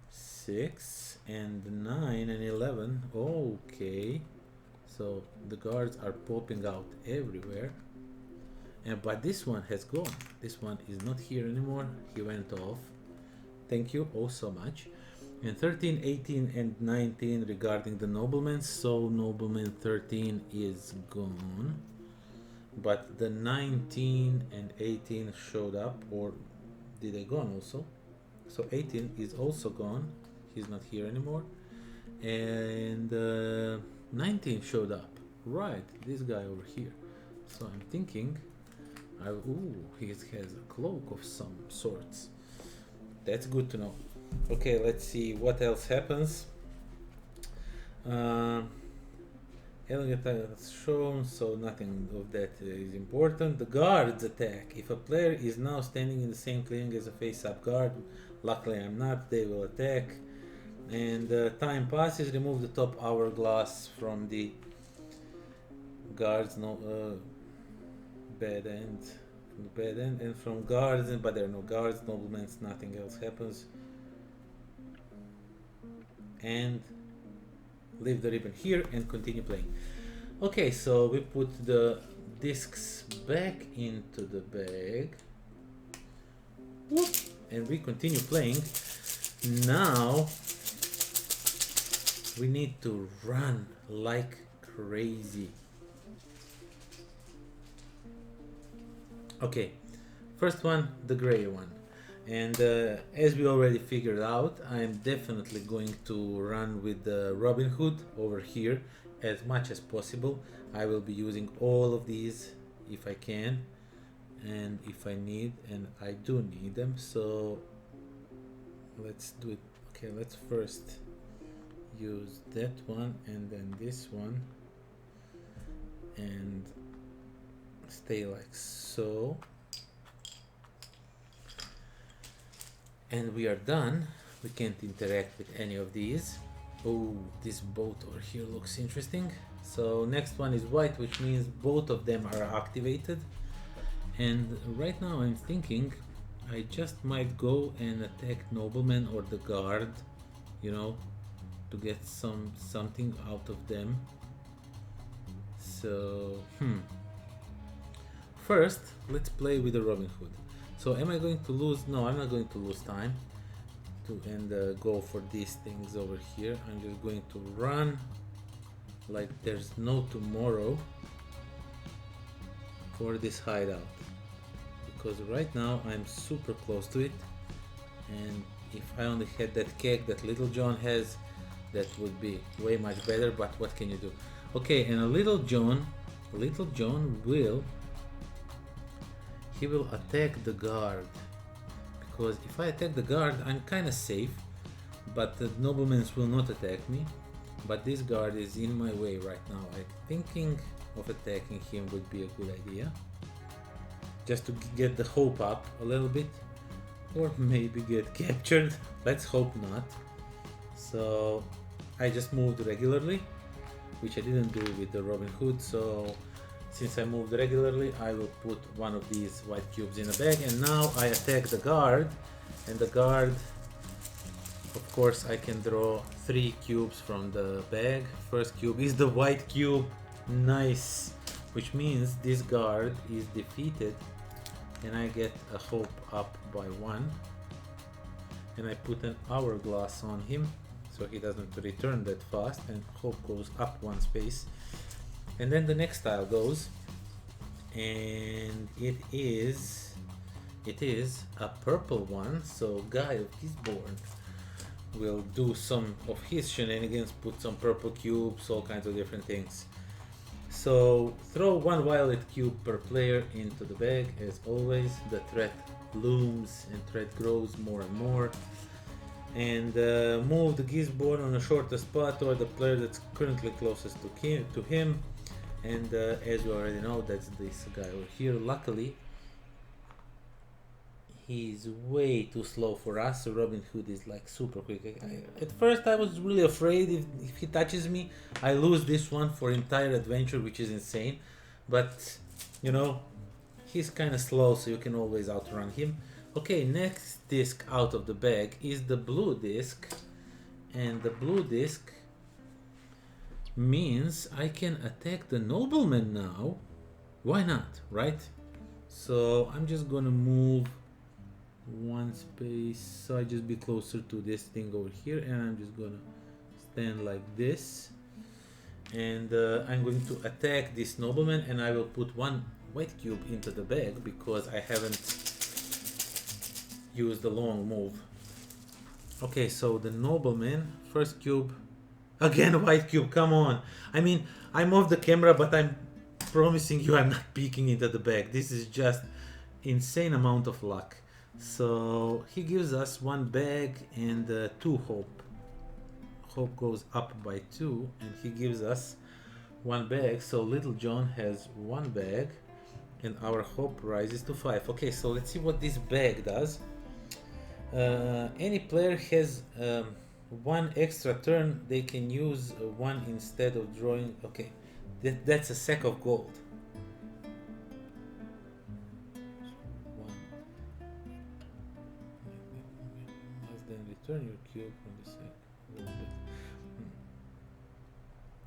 6 and 9 and 11. Okay. So the guards are popping out everywhere. But this one has gone. This one is not here anymore. He went off. Thank you oh so much. And 13, 18, and 19 regarding the noblemen. So nobleman 13 is gone. But the 19 and 18 showed up, or did they gone also? So 18 is also gone. He's not here anymore. And 19 showed up. Right, this guy over here. So I'm thinking, ooh, he has a cloak of some sorts. That's good to know. Okay, let's see what else happens. Elegant is shown, so nothing of that is important. The guards attack. If a player is now standing in the same clearing as a face-up guard, luckily I'm not, they will attack. And time passes. Remove the top hourglass from the guards. Bad end. From the bad end and from guards, but there are no guards, noblemen, nothing else happens. And leave the ribbon here and continue playing. Okay, so we put the discs back into the bag. Whoop, and we continue playing. Now we need to run like crazy. Okay, first one, the gray one. And as we already figured out, I'm definitely going to run with the Robin Hood over here as much as possible. I will be using all of these if I can and if I need, and I do need them. So let's do it. Okay, let's first use that one and then this one and stay like so. And we are done. We can't interact with any of these. Oh, this boat over here looks interesting. So next one is white, which means both of them are activated. And right now I'm thinking I just might go and attack noblemen or the guard, you know, to get something out of them. So first let's play with the Robin Hood. So am I going to lose? No, I'm not going to lose time and go for these things over here. I'm just going to run like there's no tomorrow for this hideout, because right now I'm super close to it, and if I only had that keg that Little John has, that would be way much better, but what can you do? Okay, and Little John will attack the guard, because if I attack the guard I'm kinda safe, but the noblemen will not attack me, but this guard is in my way right now. I'm thinking of attacking him would be a good idea, just to get the hope up a little bit, or maybe get captured. Let's hope not. So I just moved regularly, which I didn't do with the Robin Hood, so since I moved regularly I will put one of these white cubes in a bag, and now I attack the guard, and the guard, of course, I can draw 3 cubes from the bag. First cube is the white cube, nice, which means this guard is defeated, and I get a hope up by 1, and I put an hourglass on him so he doesn't return that fast, and hope goes up 1 space. And then the next tile goes, and it is a purple one, so Guy of Gisborne will do some of his shenanigans, put some purple cubes, all kinds of different things. So throw 1 violet cube per player into the bag. As always, the threat looms and threat grows more and more. And move the Gisborne on the shortest spot, or the player that's currently closest to him. And as you already know, that's this guy over here. Luckily, he's way too slow for us, so Robin Hood is like super quick. At first I was really afraid if he touches me, I lose this one for entire adventure, which is insane. But, you know, he's kind of slow, so you can always outrun him. Okay, next disc out of the bag is the blue disc. And the blue disc means I can attack the nobleman now. Why not, right? So I'm just gonna move 1 space so I just be closer to this thing over here, and I'm just gonna stand like this, and I'm going to attack this nobleman, and I will put 1 white cube into the bag because I haven't used the long move. Okay, so the nobleman, first cube, again white cube, come on. I mean, I'm off the camera, but I'm promising you I'm not peeking into the bag. This is just insane amount of luck. So he gives us 1 bag and 2 hope. Hope goes up by 2, and he gives us 1 bag. So Little John has 1 bag, and our hope rises to 5. Okay, so let's see what this bag does. Any player has 1 extra turn. They can use 1 instead of drawing. Okay, that's a sack of gold. Return your cube from the sack.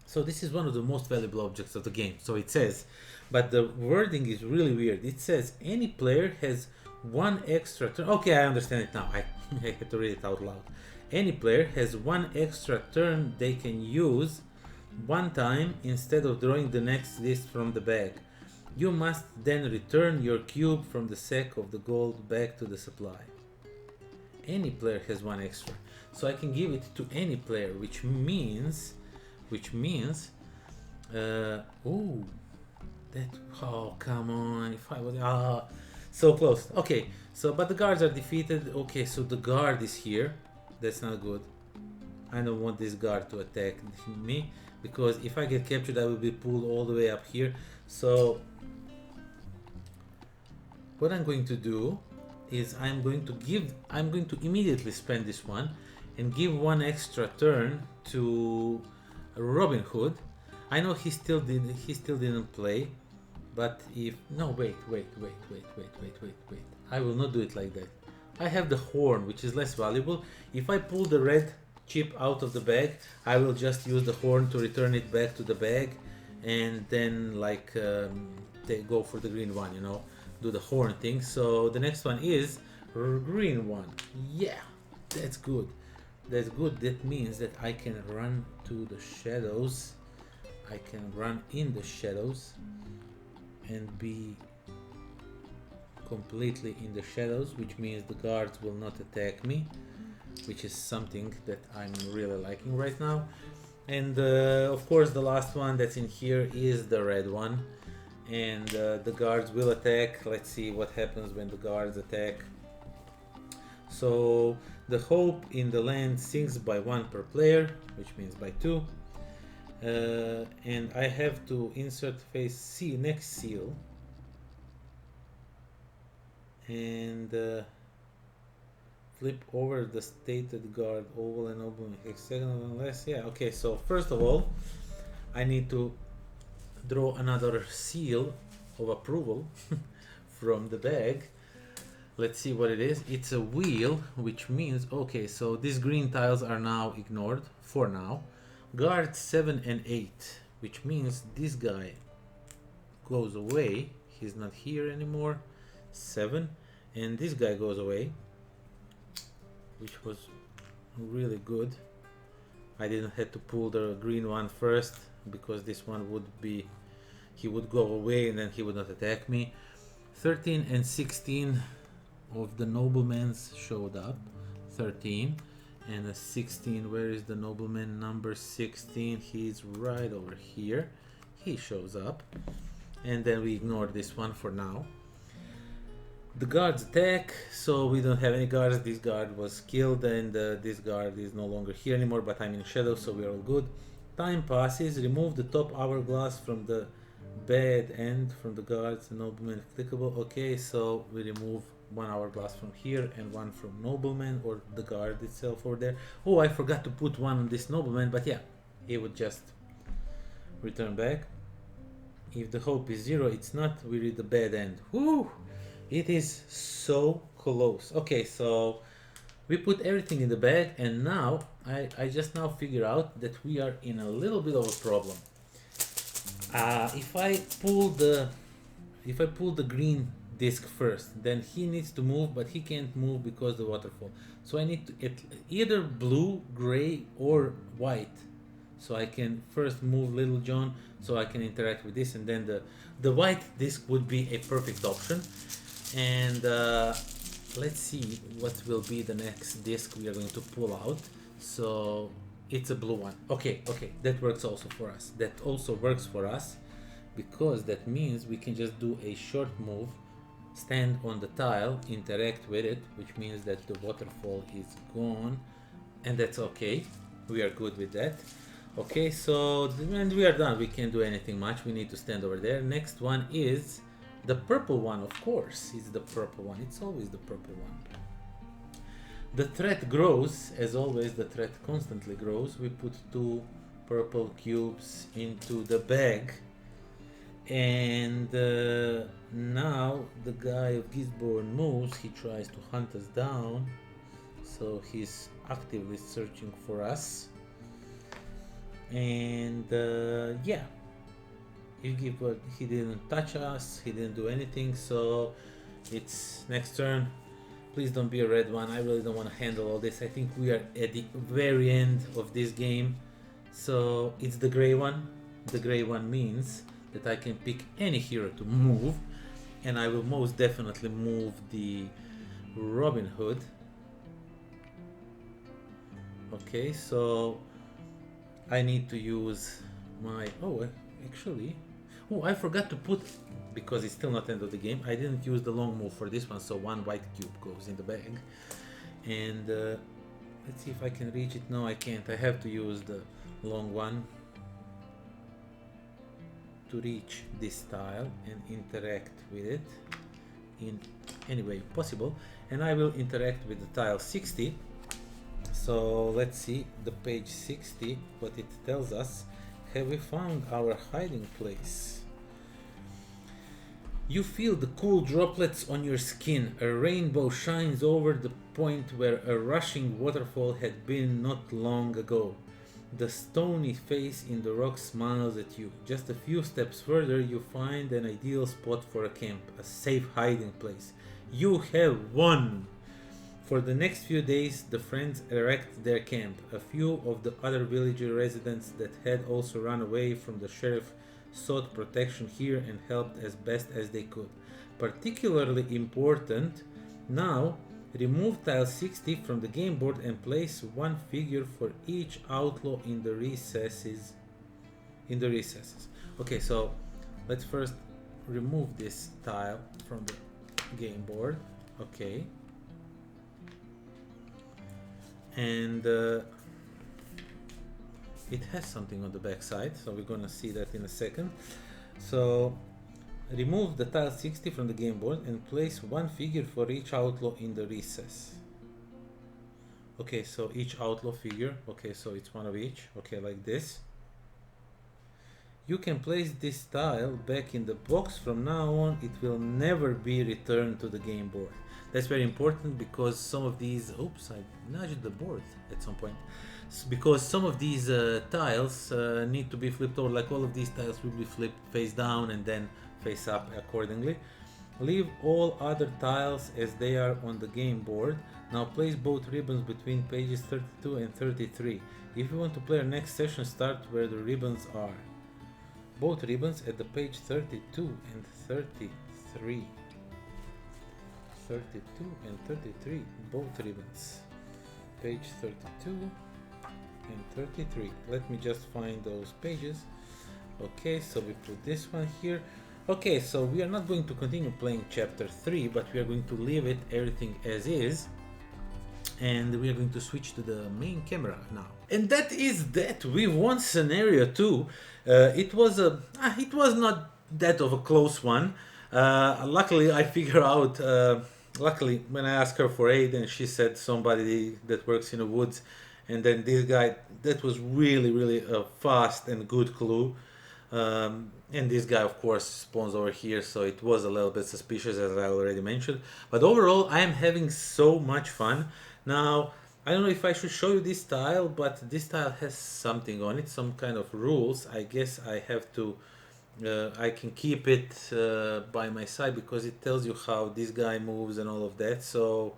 So this is one of the most valuable objects of the game. So it says, but the wording is really weird. It says any player has 1 extra turn. Okay, I understand it now. I had to read it out loud. Any player has 1 extra turn they can use 1 time instead of drawing the next list from the bag. You must then return your cube from the sack of the gold back to the supply. Any player has 1 extra, so I can give it to any player, which means oh, that, oh come on, if I was so close. Okay, so but the guards are defeated. Okay, so the guard is here. That's not good. I don't want this guard to attack me, because if I get captured I will be pulled all the way up here. So what I'm going to do is I'm going to immediately spend this 1 and give 1 extra turn to Robin Hood. I know he still didn't play, but if no, wait. I will not do it like that. I have the horn, which is less valuable. If I pull the red chip out of the bag, I will just use the horn to return it back to the bag, and then like go for the green one, you know, do the horn thing. So the next one is green one. Yeah, that's good. That's good. That means that I can run to the shadows. I can run in the shadows and be completely in the shadows, which means the guards will not attack me, which is something that I'm really liking right now. And of course the last one that's in here is the red one, and the guards will attack. Let's see what happens when the guards attack. So the hope in the land sinks by 1 per player, which means by 2. And I have to insert phase C next seal, and flip over the stated guard oval and open hexagonal unless, yeah, okay. So first of all, I need to draw another seal of approval from the bag. Let's see what it is. It's a wheel, which means, okay, so these green tiles are now ignored for now. Guard 7 and 8, which means this guy goes away. He's not here anymore. 7, and this guy goes away, which was really good. I didn't have to pull the green one first, because this one would be, he would go away and then he would not attack me. 13 and 16 of the noblemen's showed up. 13 and a 16. Where is the nobleman number 16? He's right over here. He shows up, and then we ignore this one for now. The guards attack, so we don't have any guards. This guard was killed, and this guard is no longer here anymore, but I'm in shadow, so we're all good. Time passes. Remove the top hourglass from the bad end from the guards. The nobleman clickable. Okay, so we remove 1 hourglass from here and 1 from nobleman, or the guard itself over there. Oh, I forgot to put 1 on this nobleman, but yeah, it would just return back. If the hope is 0, it's not. We read the bad end. Woo! It is so close. Okay, so we put everything in the bag, and now I just now figure out that we are in a little bit of a problem. If I pull the green disc first, then he needs to move, but he can't move because the waterfall. So I need to either blue, gray, or white. So I can first move Little John, so I can interact with this, and then the white disc would be a perfect option. And let's see what will be the next disc we are going to pull out. So it's a blue one. Okay, that works also for us. That also works for us, because that means we can just do a short move, stand on the tile, interact with it, which means that the waterfall is gone, and that's okay. We are good with that. Okay, so and we are done. We can't do anything much. We need to stand over there. Next one is the purple one, of course. It's the purple one. It's always the purple one. The threat grows. As always, the threat constantly grows. We put 2 purple cubes into the bag. And now the guy of Gisborne moves. He tries to hunt us down. So he's actively searching for us. And yeah. He didn't touch us, he didn't do anything, so it's next turn. Please don't be a red one. I really don't want to handle all this. I think we are at the very end of this game. So it's the gray one. The gray one means that I can pick any hero to move, and I will most definitely move the Robin Hood. Okay, so I need to use my actually, I forgot to put, because it's still not end of the game, I didn't use the long move for this one, so 1 white cube goes in the bag. And let's see if I can reach it. No, I can't. I have to use the long one to reach this tile and interact with it in any way possible. And I will interact with the tile 60. So let's see the page 60, what it tells us. Have we found our hiding place? You feel the cool droplets on your skin. A rainbow shines over the point where a rushing waterfall had been not long ago. The stony face in the rock smiles at you. Just a few steps further, you find an ideal spot for a camp, a safe hiding place. You have won! For the next few days, the friends erect their camp. A few of the other villager residents that had also run away from the sheriff sought protection here and helped as best as they could. Particularly important, now remove tile 60 from the game board and place one figure for each outlaw in the recesses. Okay, so let's first remove this tile from the game board. Okay. And it has something on the back side, so we're gonna see that in a second. So remove the tile 60 from the game board and place one figure for each outlaw in the recess. Okay, so each outlaw figure, okay, so it's one of each, okay, like this. You can place this tile back in the box. From now on, it will never be returned to the game board. That's very important because some of these, oops, I nudged the board at some point. Because some of these tiles need to be flipped over, like all of these tiles will be flipped face down and then face up accordingly. Leave all other tiles as they are on the game board. Now place both ribbons between pages 32 and 33. If you want to play our next session, start where the ribbons are. Both ribbons at the page 32 and 33. 32 and 33, both ribbons. Page 32 and 33. Let me just find those pages. Okay, so we put this one here. Okay, so we are not going to continue playing chapter 3, but we are going to leave it everything as is. And we are going to switch to the main camera now. And that is that. We won scenario 2. It was not that of a close one. Luckily, I figure out. Luckily, when I asked her for aid, and she said somebody that works in the woods, and then this guy, that was really a fast and good clue. And this guy, of course, spawns over here, so it was a little bit suspicious, as I already mentioned. But overall, I am having so much fun. Now, I don't know if I should show you this tile, but this tile has something on it, some kind of rules. I guess I have to, I can keep it by my side because it tells you how this guy moves and all of that. So,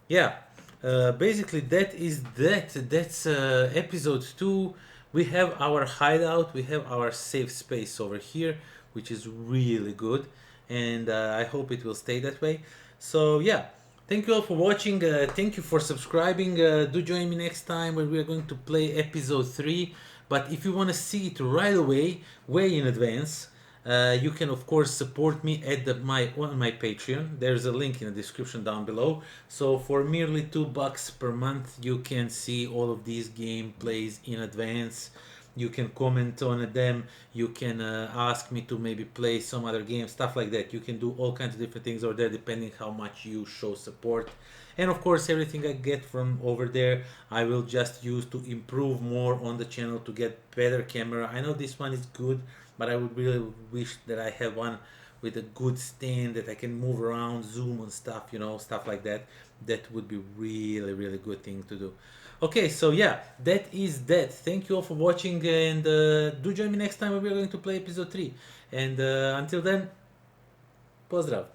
yeah, basically that is that. That's episode 2. We have our hideout, we have our safe space over here, which is really good. And I hope it will stay that way. So, yeah. Thank you all for watching. Thank you for subscribing. Do join me next time where we are going to play episode 3. But if you want to see it right away, way in advance, you can of course support me at on my Patreon. There's a link in the description down below. So for merely $2 per month, you can see all of these gameplays in advance. You can comment on them. You can ask me to maybe play some other games, stuff like that. You can do all kinds of different things over there depending how much you show support. And of course, everything I get from over there, I will just use to improve more on the channel to get better camera. I know this one is good, but I would really wish that I have one with a good stand that I can move around, zoom on stuff, you know, stuff like that. That would be really good thing to do. Okay, so yeah, that is that. Thank you all for watching, and do join me next time when we are going to play episode 3. And until then, pozdrav!